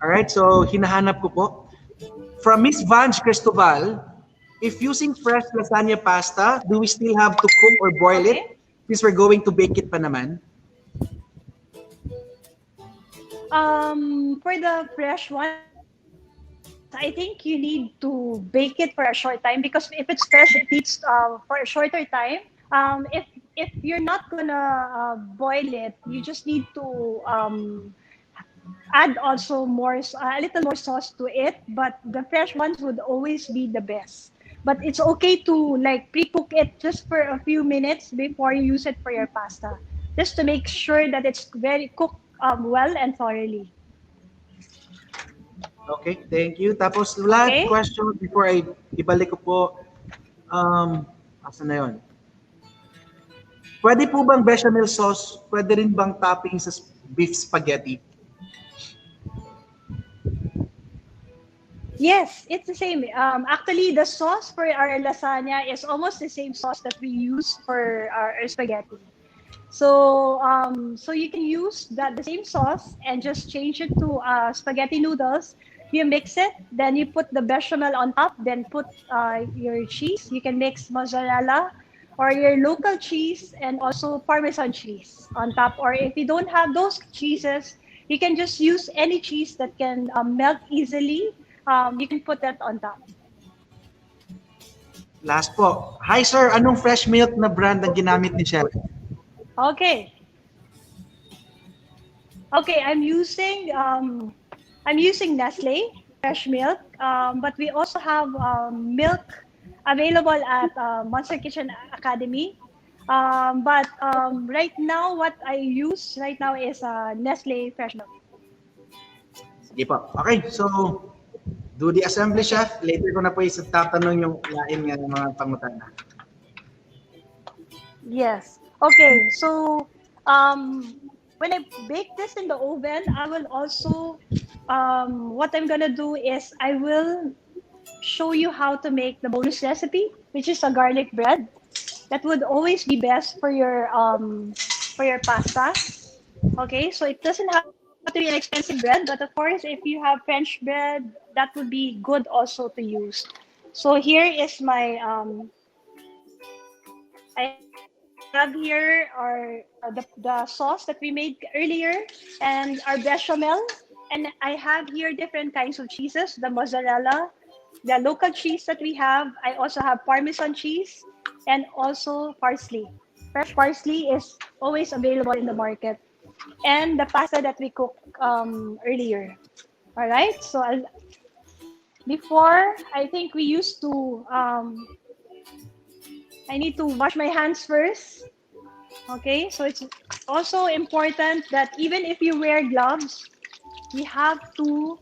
Alright, so hinahanap ko po. From Miss Vange Cristobal, if using fresh lasagna pasta, do we still have to cook or boil it? Since we're going to bake it pa naman. For the fresh one, I think you need to bake it for a short time because if it's fresh, it needs for a shorter time. If you're not gonna boil it, you just need to add also a little more sauce to it. But the fresh ones would always be the best. But it's okay to like pre-cook it just for a few minutes before you use it for your pasta, just to make sure that it's very cooked well and thoroughly. Okay, thank you. Tapos last question before I ibalik ko po. Asan na yun? Pwede po bang bechamel sauce? Pwede rin bang topping sa beef spaghetti? Yes, it's the same. Actually, the sauce for our lasagna is almost the same sauce that we use for our spaghetti. So, so you can use the same sauce and just change it to spaghetti noodles. You mix it, then you put the bechamel on top, then put your cheese. You can mix mozzarella or your local cheese and also Parmesan cheese on top. Or if you don't have those cheeses, you can just use any cheese that can melt easily. You can put that on top. Last po. Hi sir, anong fresh milk na brand ang ginamit ni Chef? Okay. Okay, I'm using Nestle fresh milk, but we also have milk available at Monster Kitchen Academy. But right now, what I use right now is Nestle fresh milk. Sige po. Okay, so do the assembly, Chef. Later ko na po tatanong yung lain nga ng mga pangutan na. Yes. Okay, so when I bake this in the oven, I will also, what I'm gonna do is I will show you how to make the bonus recipe, which is a garlic bread. That would always be best for your pasta. Okay, so it doesn't have to be an expensive bread, but of course, if you have French bread, that would be good also to use. So here is my I have here the sauce that we made earlier and our bechamel, and I have here different kinds of cheeses, the mozzarella, the local cheese that we have. I also have Parmesan cheese and also parsley. Fresh parsley is always available in the market, and the pasta that we cooked earlier. All right, so before I think we used to I need to wash my hands first. Okay, so it's also important that even if you wear gloves, you have to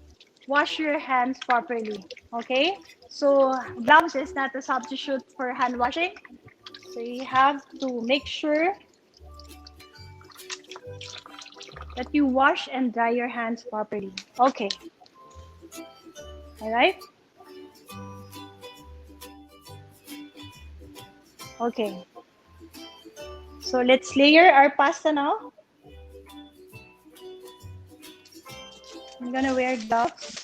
wash your hands properly. Okay, so gloves is not a substitute for hand washing. So you have to make sure that you wash and dry your hands properly. Okay. All right. Okay. So let's layer our pasta now. I'm gonna wear gloves.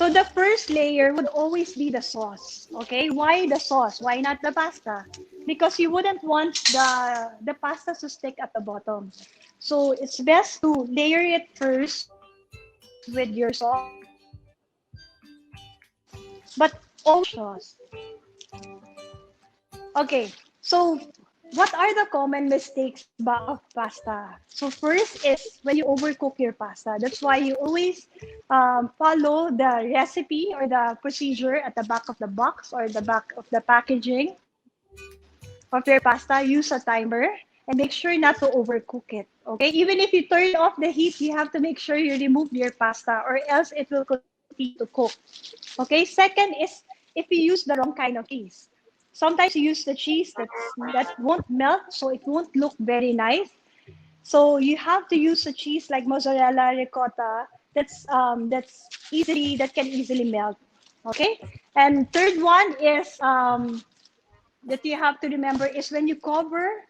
So the first layer would always be the sauce. Okay, why the sauce? Why not the pasta? Because you wouldn't want the pasta to stick at the bottom. So it's best to layer it first with your sauce, but always sauce. Okay, so what are the common mistakes of pasta? So first is when you overcook your pasta. That's why you always follow the recipe or the procedure at the back of the box or the back of the packaging of your pasta. Use a timer and make sure not to overcook it. Okay, even if you turn off the heat, you have to make sure you remove your pasta or else it will continue to cook. Okay, second is if you use the wrong kind of cheese. Sometimes you use the cheese that won't melt, so it won't look very nice. So you have to use a cheese like mozzarella, ricotta. That can easily melt. Okay, and third one is that you have to remember is when you cover,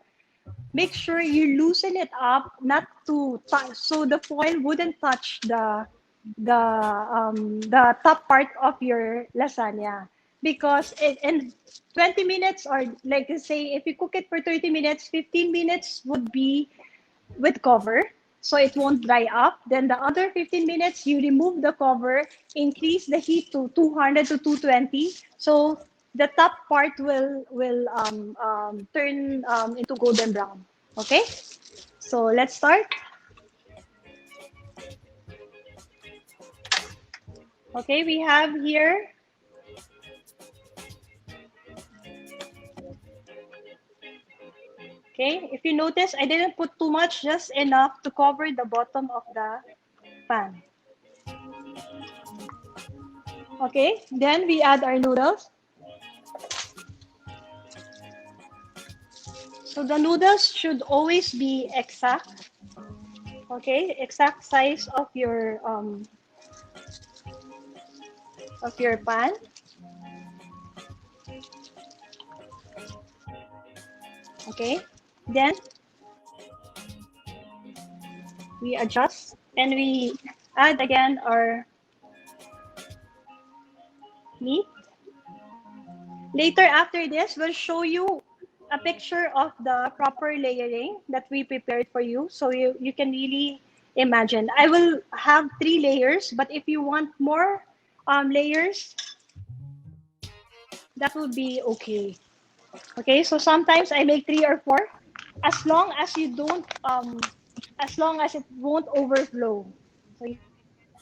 make sure you loosen it up, not to touch, so the foil wouldn't touch the top part of your lasagna. Because in 20 minutes, or like say if you cook it for 30 minutes, 15 minutes would be with cover, so it won't dry up. Then the other 15 minutes you remove the cover, increase the heat to 200 to 220, so the top part will turn into golden brown. Okay, so let's start. Okay, we have here, okay, if you notice, I didn't put too much, just enough to cover the bottom of the pan. Okay, then we add our noodles. So the noodles should always be exact. Okay, exact size of your pan. Okay, then we adjust and we add again our meat. Later after this, we'll show you a picture of the proper layering that we prepared for you, so you can really imagine. I will have 3 layers, but if you want more layers, that would be okay. Okay, so sometimes I make 3 or 4, as long as you don't as long as it won't overflow. So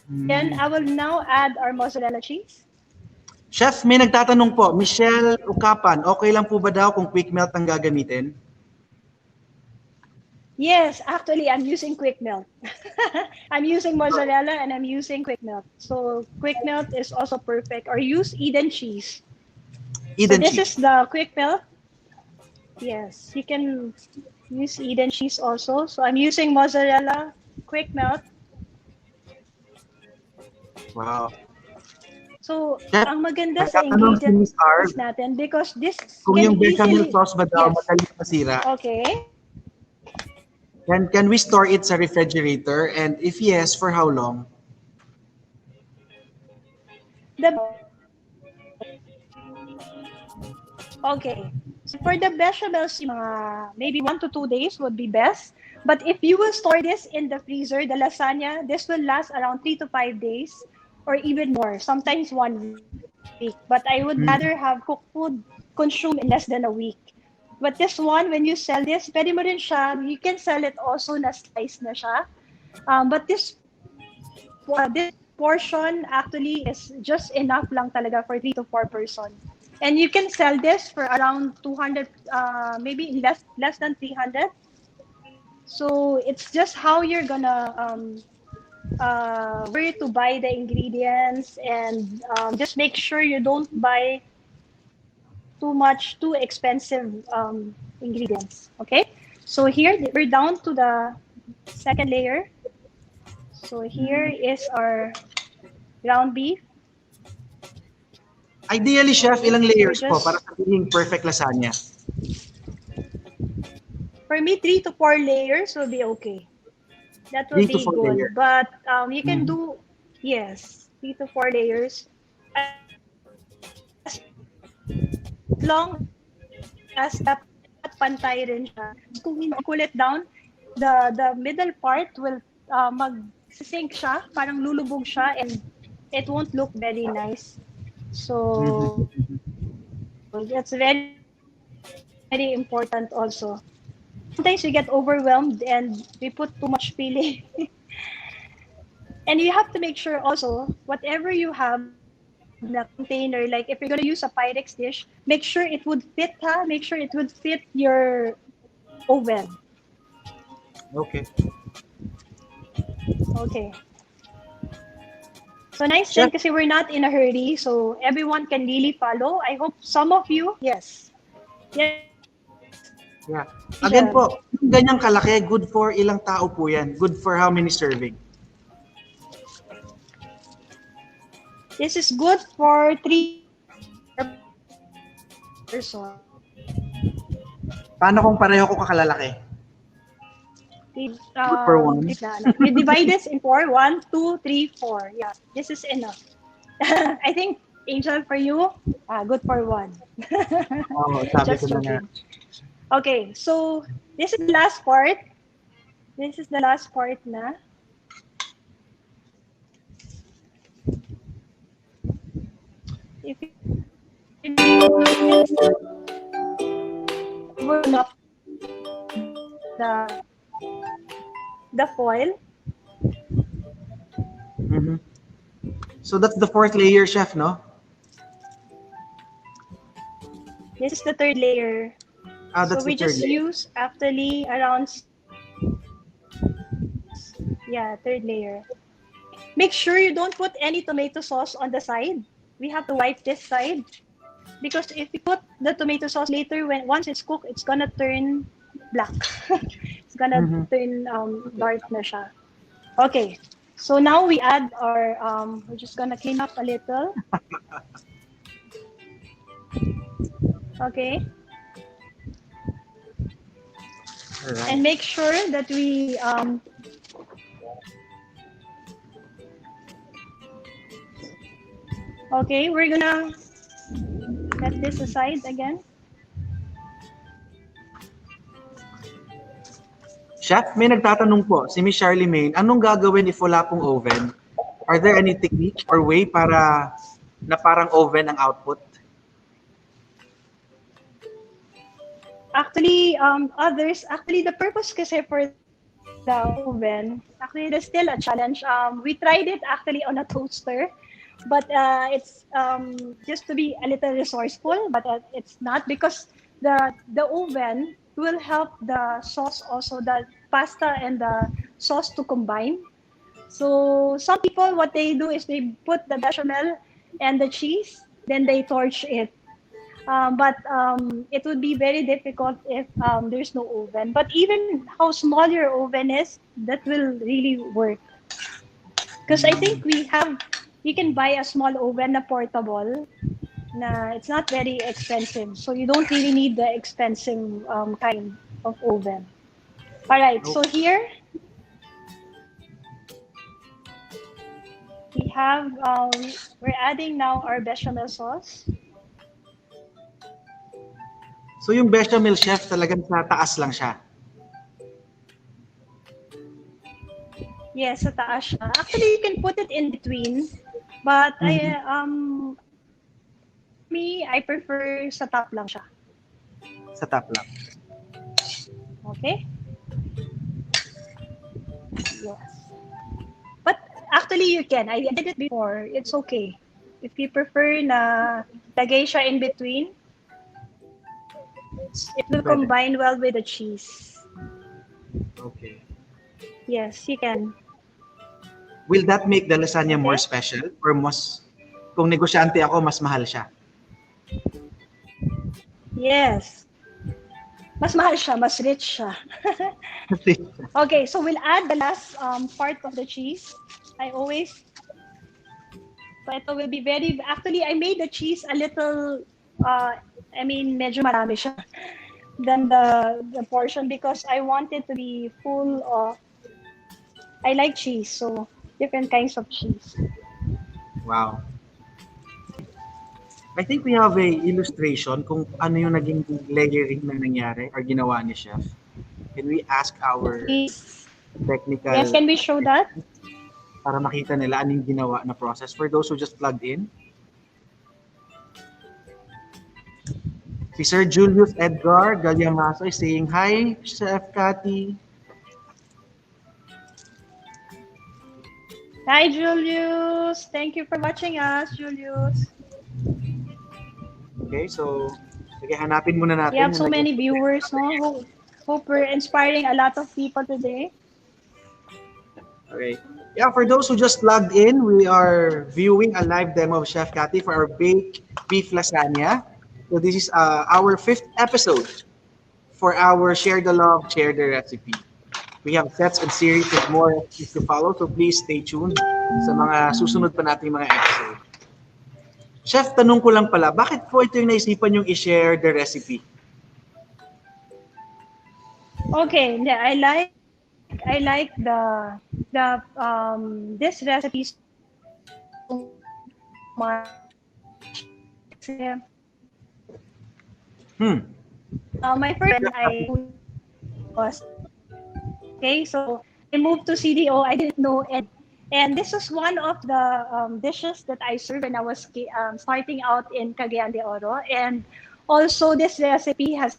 then I will now add our mozzarella cheese. Chef, may nagtatanong po, Michelle Ukapan, okay lang po ba daw kung quick melt ang gagamitin? Yes, actually I'm using quick melt. I'm using mozzarella and I'm using quick melt. So quick melt is also perfect, or use Eden cheese. So Eden this cheese. is the quick melt. Yes, you can use Eden cheese also. So I'm using mozzarella, quick melt. Wow. So Chef, ang maganda sa nagtatanong si Miss Arv ingredients natin, because this kung can yung bechamel easily, sauce ba daw yes. madaling masira. Okay. Can we store it sa refrigerator? And if yes, for how long? The Okay. So for the bechamels, maybe 1 to 2 days would be best. But if you will store this in the freezer, the lasagna, this will last around 3 to 5 days or even more, sometimes 1 week. But I would rather have cooked food consumed in less than a week. But this one, when you sell this, pwede mo rin siya, you can sell it also na slice na siya. But this portion actually is just enough lang talaga for 3 to 4 person. And you can sell this for around 200, maybe less than 300. So it's just how you're gonna where to buy the ingredients, and just make sure you don't buy too expensive ingredients. Okay, so here we're down to the second layer. So here is our ground beef. Ideally, chef, Okay, ilang so we're layers po para just, sabihin perfect lasagna? for me, 3 to 4 layers will be okay. That will Three to be four good. layers. But you can Mhm. do, yes, 3 to 4 layers. As long as dapat pantay rin siya. Kung hindi kulit down, the middle part will mag-sink siya, parang lulubog siya, and it won't look very nice. So Mhm. that's very important also. Sometimes we get overwhelmed and we put too much filling. And you have to make sure also, whatever you have na container, like if you're gonna use a Pyrex dish, make sure it would fit, make sure it would fit your oven. Okay. Okay. So nice Chef, then, kasi we're not in a hurry, so everyone can really follow. I hope some of you, yes. Yes, Michelle. yeah. Again po, yung ganyang kalaki, good for ilang tao po yan? Good for how many serving? This is good for 3 person. Paano kung pareho ko kakalalaki? Good for one. You divide this in four. 1, 2, 3, 4. Yeah, this is enough. I think, Angel, for you, good for one. Oh, sabi ko Just na nga. joking. Okay, so this is the last part. This is the last part na. If you notice, over up the foil. Mhm. So that's the fourth layer, chef, no? This is the third layer. Ah, So that's the we third just layer. use actually around, yeah, third layer. Make sure you don't put any tomato sauce on the side. We have to wipe this side because if you put the tomato sauce later, when once it's cooked, it's gonna turn black. It's gonna Mhm. turn dark na siya. Okay, so now we add our we're just gonna clean up a little. Okay, All right. and make sure that we okay, we're gonna set this aside again. Chef, may nagtatanong po, si Miss Charlemagne, anong gagawin if wala pong oven? Are there any technique or way para na parang oven ang output? Actually, actually, the purpose kasi for the oven, actually, there's still a challenge. We tried it actually on a toaster, but it's just to be a little resourceful, but it's not because the oven will help the sauce also, the pasta and the sauce to combine. So some people, what they do is they put the bechamel and the cheese, then they torch it. But it would be very difficult if there's no oven. But even how small your oven is, that will really work. Because I think you can buy a small oven na portable. Na it's not very expensive. So you don't really need the expensive kind of oven. All right, so here we have, we're adding now our bechamel sauce. So yung bechamel, chef, talagang sa taas lang siya. Yes, sa taas siya. Actually, you can put it in between. But me, I prefer sa top lang siya. Sa top lang. Okay? Yes. But actually, you can. I did it before. It's okay. If you prefer na lagay siya in between, it will Pwede. combine well with the cheese. Okay. Yes, you can. will that make the lasagna more special? Or mas, kung negosyante ako, mas mahal siya? Yes. Mas mahal siya, mas rich siya. Okay, so we'll add the last part of the cheese. I always, so ito will be very, actually I made the cheese a little, medyo marami siya than the portion because I want it to be full of, I like cheese, so different kinds of cheese. Wow. I think we have a illustration kung ano yung naging layering na nangyari or ginawa ni Chef. Can we ask our technical... Yes, can we show that? Para makita nila anong ginawa na process for those who just plugged in. Si Sir Julius Edgar Galyamaso is saying, "Hi, Chef Cathy." Hi, Julius. Thank you for watching us, Julius. Okay, so sige, hanapin muna natin. We have so many viewers, no? Hope we're inspiring a lot of people today. Okay. Yeah, for those who just plugged in, we are viewing a live demo of Chef Cathy for our Baked Beef Lasagne. So this is our 5th episode for our Share the Love, Share the Recipe. We have sets and series with more recipes to follow, so please stay tuned sa mga susunod pa nating mga episode. Chef, tanong ko lang pala, bakit po ito yung naisipan yung i-share the recipe? Okay, yeah, I like this recipe so much. My first I was okay, so I moved to CDO. I didn't know it. And this was one of the dishes that I served when I was starting out in Cagayan de Oro. And also this recipe has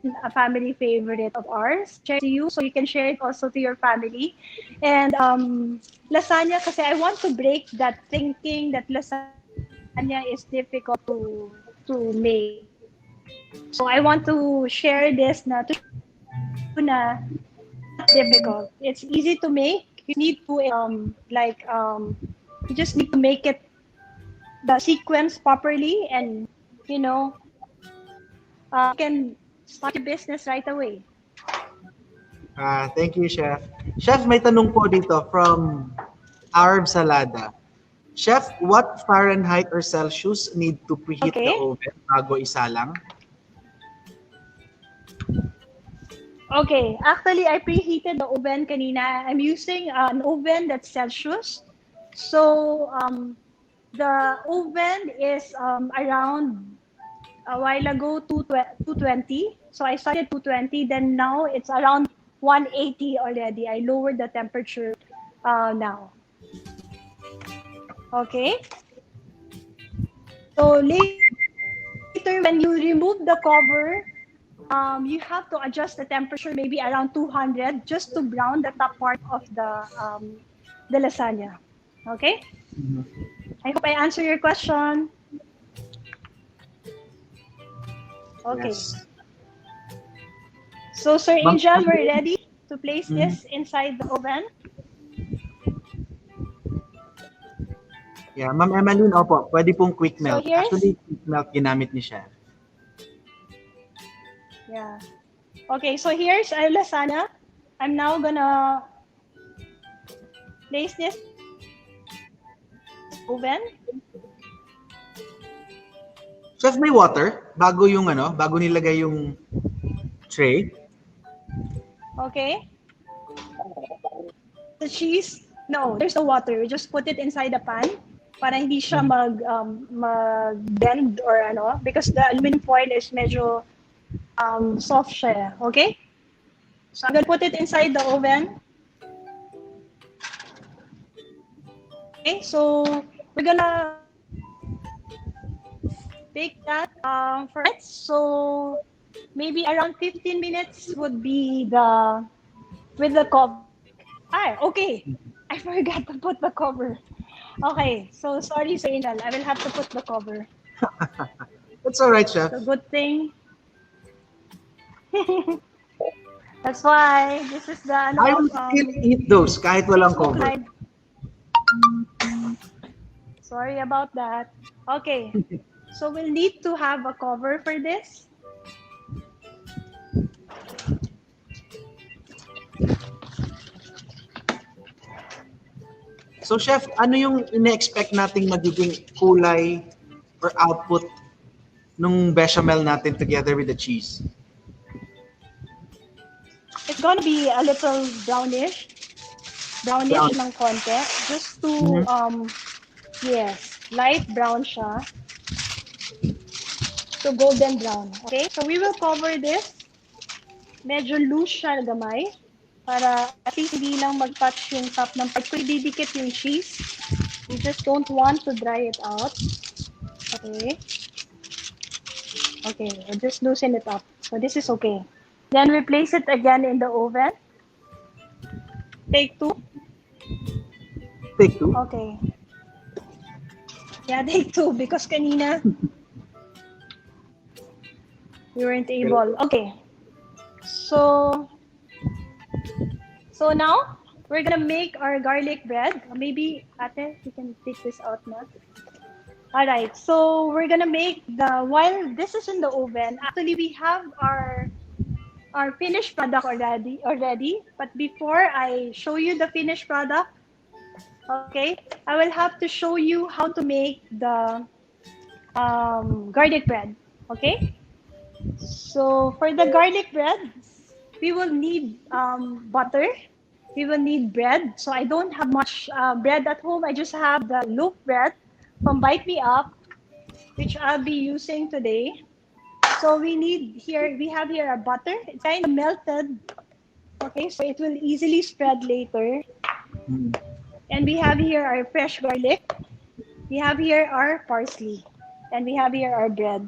been a family favorite of ours. Share to you so you can share it also to your family. And lasagna, kasi I want to break that thinking that lasagna is difficult to make. So I want to share this na not difficult. It's easy to make. You need to you just need to make it the sequence properly, and you can start your business right away. Thank you, Chef. Chef, may tanong po dito from Arb Salada. Chef, what Fahrenheit or Celsius need to preheat the oven bago isalang? Okay, actually, I preheated the oven kanina. I'm using an oven that's Celsius. So, the oven is around a while ago 220. So, I started 220. Then now it's around 180 already. I lowered the temperature now. Okay. So, later when you remove the cover, you have to adjust the temperature maybe around 200 just to brown the top part of the lasagna. Okay? Mm-hmm. I hope I answer your question. Okay. Yes. So, Sir Angel, we're ready to place this inside the oven. Yeah, Ma'am Emmeline, opo, pwede pong quick melt. So actually, quick melt ginamit ni Chef. Yeah. Okay, so here's our lasagna. I'm now gonna place this oven. Chef, may water bago nilagay yung tray. Okay. The cheese, no, there's no water. We just put it inside the pan para hindi siya mag-bend or because the aluminum foil is medyo soft siya. Okay? So I'm gonna put it inside the oven. Okay, so we're gonna bake that for it. So maybe around 15 minutes would be with the cover. Okay. I forgot to put the cover. Okay, so sorry, Sir Angel. I will have to put the cover. That's all right, Chef. It's a good thing. That's why this is the I will still eat those kahit walang cover. Sorry about that. Okay, so we'll need to have a cover for this. So chef, ano yung ine-expect nating magiging kulay or output nung bechamel natin together with the cheese? It's gonna be a little brownish Brown. ng konti. Just to, Mhm. yes, light brown siya to golden brown. Okay, so we will cover this. Medyo loose siya na gamay para at least hindi lang mag-touch yung top ng part. Kung didikit yung cheese, we just don't want to dry it out. Okay. Okay, I'll just loosen it up. So this is okay. Then we place it again in the oven. Take 2. Take 2. Okay. Yeah, take 2 because kanina we weren't able. Okay. So now we're gonna make our garlic bread. Maybe ate, you can take this out now. All right. So we're gonna make while this is in the oven. Actually, we have our finished product already. But before I show you the finished product, okay, I will have to show you how to make the garlic bread. Okay. So for the garlic bread, we will need butter. We will need bread. So I don't have much bread at home. I just have the loaf bread from Bite Me Up, which I'll be using today. So we have here a butter. It's kind of melted. Okay, so it will easily spread later. Mhm. And we have here our fresh garlic. We have here our parsley. And we have here our bread.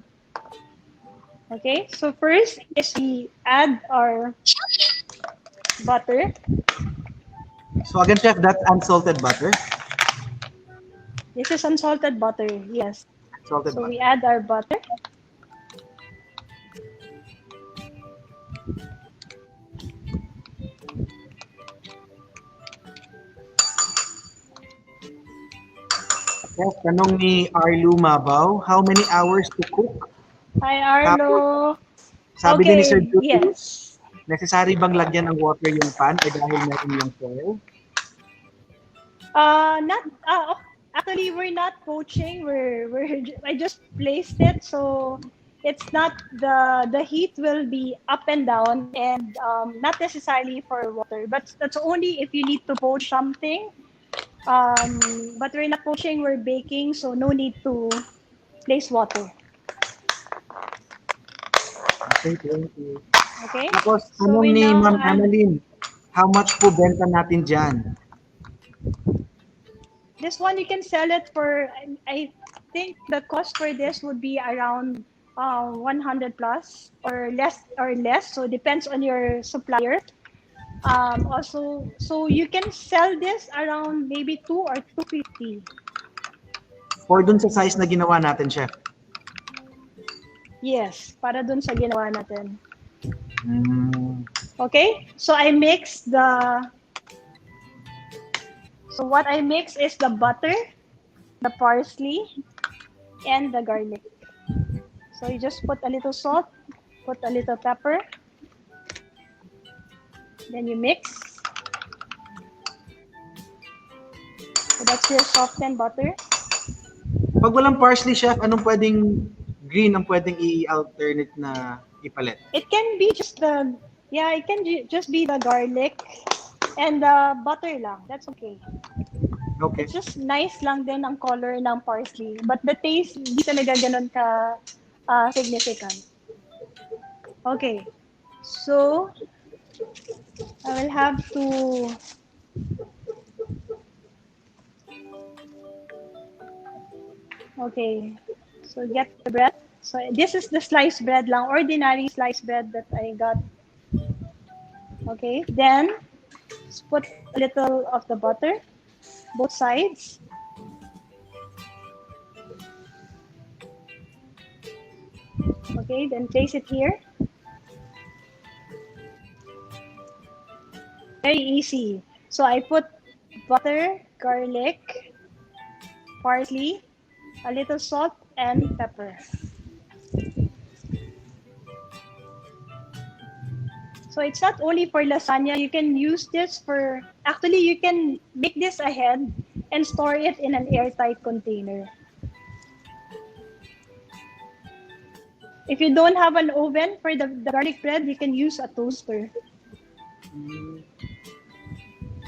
Okay, so first is we add our butter. So again, chef, that's unsalted butter. This is unsalted butter, yes. Salted So butter. we add our butter. Chef, tanong ni Arlu Mabaw, how many hours to cook? Hi, Tapos, Arlo. sabi din ni Sir Okay, Julius, yes. necessary bang lagyan ng water yung pan o dahil meron yung foil? Not actually we're not poaching. I just placed it so it's not the heat will be up and down and not necessarily for water, but that's only if you need to poach something. But we're not poaching, we're baking, so no need to place water. Okay, thank you. Okay? Tapos, So tanong we ni now Ma'am add Annalyn, how much po benta natin dyan? this one. You can sell it for, I think the cost for this would be around 100 plus or less. So it depends on your supplier. Also, so you can sell this around maybe 2 or 250. Or dun sa size na ginawa natin, chef? Yes, para dun sa ginawa natin. Mm. Okay? So I mix so what I mix is the butter, the parsley, and the garlic. So you just put a little salt, put a little pepper, then you mix. So that's your softened butter. Pag walang parsley, chef, anong pwedeng green ang pwedeng i-alternate na ipalit? It can be just just be the garlic and the butter lang. That's okay. Okay. It's just nice lang din ang color ng parsley. But the taste, hindi talaga ganun ka significant. Okay. So, I will have to okay. So, get the bread. So, this is the sliced bread lang. Ordinary sliced bread that I got. Okay. Then, just put a little of the butter. Both sides. Okay, then place it here. Very easy. So I put butter, garlic, parsley, a little salt, and pepper. So it's not only for lasagna, you can use this for, actually you can make this ahead and store it in an airtight container. If you don't have an oven for the garlic bread, you can use a toaster.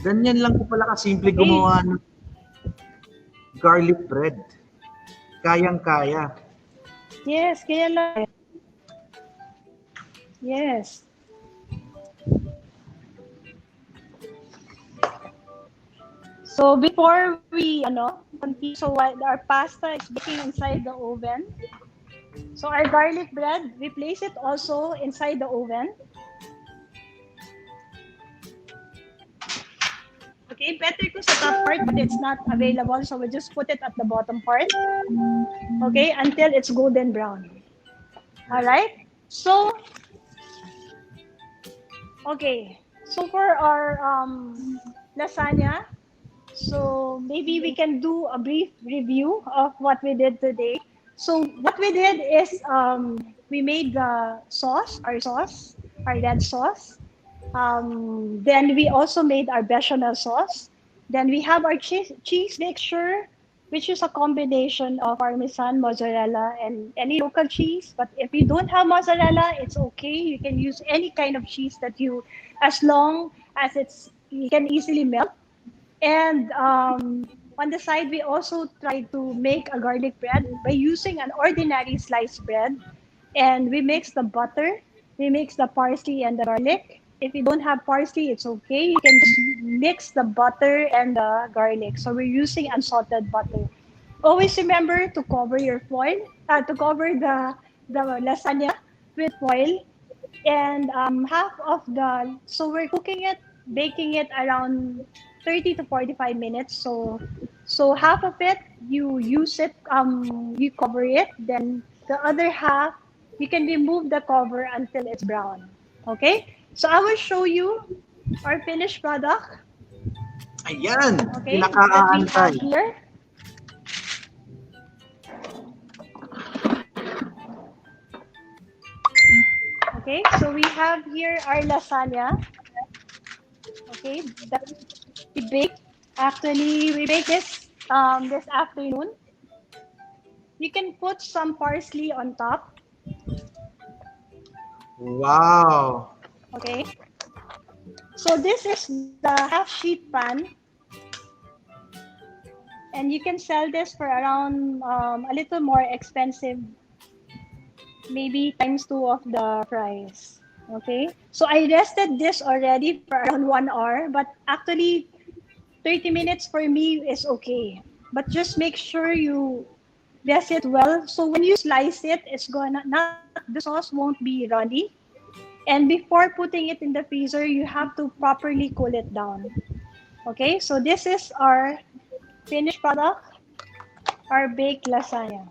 Ganyan lang po pala kasimple gumawa ng garlic bread. Kayang-kaya. Yes, kaya lang. Yes. So before we continue, so while our pasta is baking inside the oven, so our garlic bread, we place it also inside the oven. Okay, better ko sa top part, but it's not available, so we just put it at the bottom part. Okay, until it's golden brown. All right. So, okay. So for our lasagna, so maybe we can do a brief review of what we did today. So what we did is we made the sauce, our red sauce. Then we also made our bechamel sauce. Then we have our cheese mixture, which is a combination of Parmesan, mozzarella, and any local cheese. But if you don't have mozzarella, it's okay. You can use any kind of cheese that you, as long as you can easily melt. And on the side, we also tried to make a garlic bread by using an ordinary sliced bread. And we mix the butter, we mix the parsley and the garlic. If you don't have parsley, it's okay. You can just mix the butter and the garlic. So we're using unsalted butter. Always remember to cover your foil, to cover the lasagna with foil. And so we're cooking it, baking it around 30 to 45 minutes. So half of it, you use it, you cover it. Then the other half, you can remove the cover until it's brown. Okay? So I will show you our finished product. Ayan, okay, that we have here. Okay, so we have here our lasagna. Okay, that we baked. Actually, we baked this this afternoon. You can put some parsley on top. Wow. Okay. So this is the half sheet pan. And you can sell this for around a little more expensive, maybe times 2 of the price. Okay. So I rested this already for around 1 hour, but actually 30 minutes for me is okay. But just make sure you rest it well. So when you slice it, the sauce won't be runny. And before putting it in the freezer, you have to properly cool it down. Okay, so this is our finished product, our baked lasagna.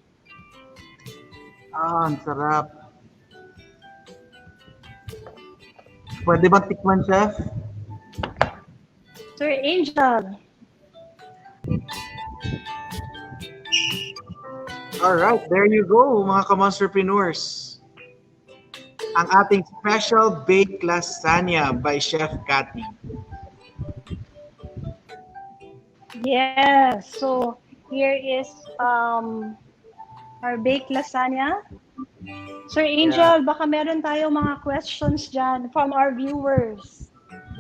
Ang sarap. Pwede bang tikman, Chef? Sir Angel. Alright, there you go, mga ka-monsterpreneurs. Ang ating special baked lasagna by Chef Cathy. Yes, so here is our baked lasagna. Sir Angel, baka meron tayo mga questions dyan from our viewers.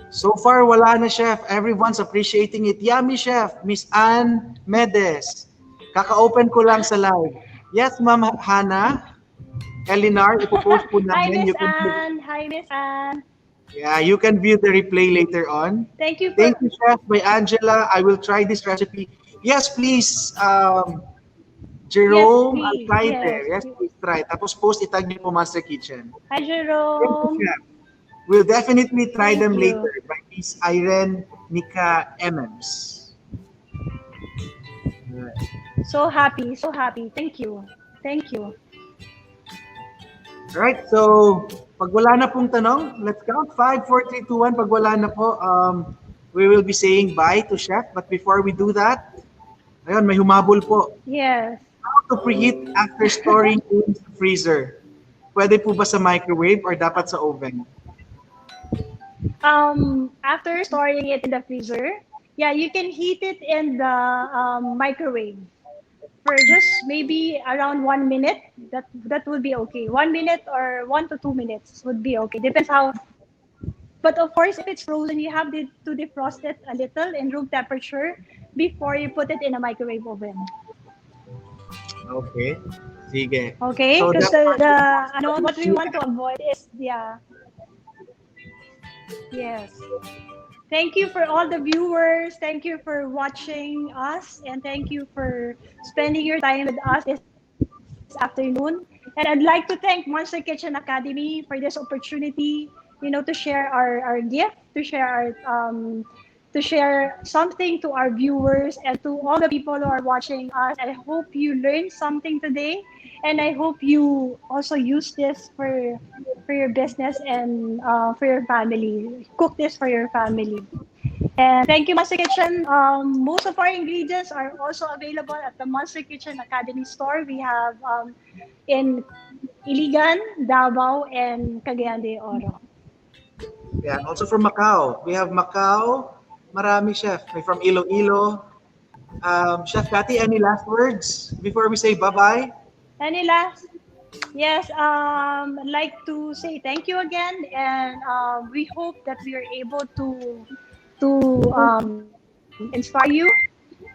So far, wala na, Chef. Everyone's appreciating it. Yummy, Chef. Miss Ann Medes. Kaka-open ko lang sa live. Yes, Ma'am Hannah. Elinar, ipopost po namin. Hi, Miss Ann. Hi, Miss Ann. Yeah, you can view the replay later on. Thank you, Chef, by Angela. I will try this recipe. Yes, please. Jerome, yes, I'll try there. Yes, please try. Tapos post itag niyo po Master Kitchen. Hi, Jerome. Thank you, Chef. We'll definitely try them later by Miss Irene Nika Emmons. So happy, so happy. Thank you. Thank you. Alright, so pag wala na pong tanong, let's count. 5, 4, 3, 2, 1. Pag wala na po, we will be saying bye to Chef. But before we do that, Ayun, may humabol po. Yes. How to preheat after storing in the freezer? Pwede po ba sa microwave or dapat sa oven? After storing it in the freezer, yeah, you can heat it in the microwave for just maybe around 1 minute. That would be okay. 1 minute or 1 to 2 minutes would be okay. Depends how. But of course, if it's frozen, you have to defrost it a little in room temperature before you put it in a microwave oven. Okay. Sige. Okay, So, because dapat- what we want to avoid is yes. Thank you for all the viewers. Thank you for watching us, and thank you for spending your time with us this afternoon. And I'd like to thank Monster Kitchen Academy for this opportunity, to share our gift, to share something to our viewers and to all the people who are watching us. I hope you learned something today, and I hope you also use this for your business and for your family. Cook this for your family. And thank you, Monster Kitchen. Most of our ingredients are also available at the Monster Kitchen Academy store. We have in Iligan, Davao, and Cagayan de Oro. Yeah, also from Macau. We have Macau. Marami, chef. May from Iloilo. Chef Cathy, any last words before we say bye-bye? Any last? Yes, I'd like to say thank you again, and we hope that we are able to inspire you.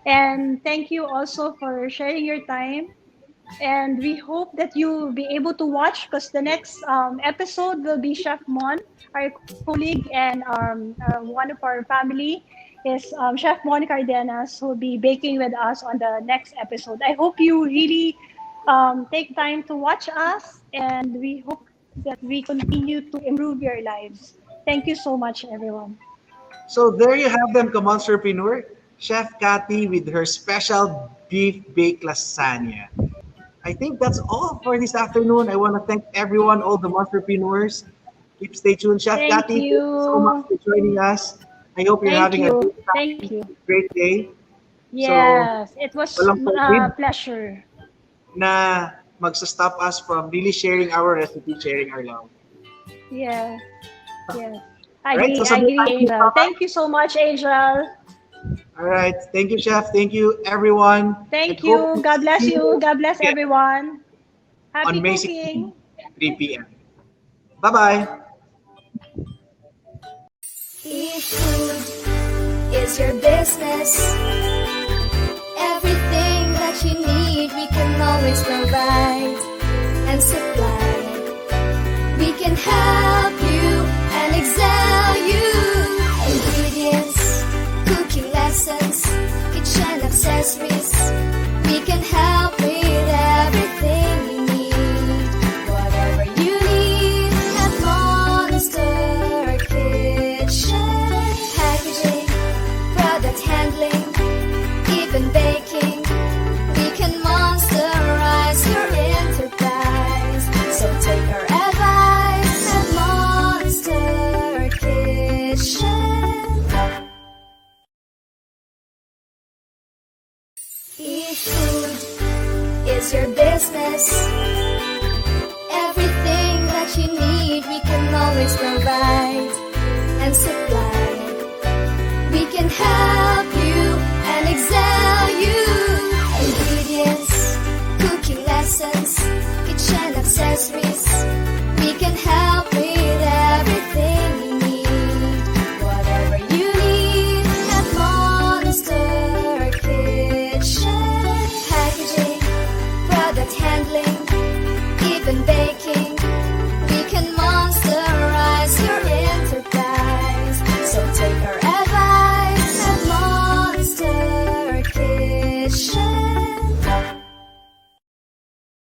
And thank you also for sharing your time. And we hope that you'll be able to watch, because the next episode will be Chef Mon, our colleague, and one of our family is Chef Mon Cardenas, who will be baking with us on the next episode. I hope you really take time to watch us, and we hope that we continue to improve your lives. Thank you so much, everyone. So there you have them, Monsterpreneur. Chef Cathy with her special beef baked lasagna. I think that's all for this afternoon. I want to thank everyone, all the Monsterpreneurs. Keep stay tuned. Chef Thank Cathy, thank you so much for joining us. I hope you're having a Thank you. great day. Yes, it was walang a COVID pleasure. na magsa-stop us from really sharing our recipe, sharing our love. Yes. I Right, agree, so I agree, sabi- Angel. Thank you so much, Angel. All right. Thank you, Chef. Thank you, everyone. Thank And hope you. to God bless see you. God bless again everyone. Happy on May cooking. 16, 3 p.m. Bye-bye. If food is your business, everything that you need we can always provide and supply. We can help you and excel you. Ingredients, cooking lessons, kitchen accessories. We can help with everything you need. Whatever you need at Monster Kitchen. Packaging, product handling, even baking. We can monsterize your enterprise. So take our advice at Monster Kitchen. If food is your business, everything that you need we can always provide and supply.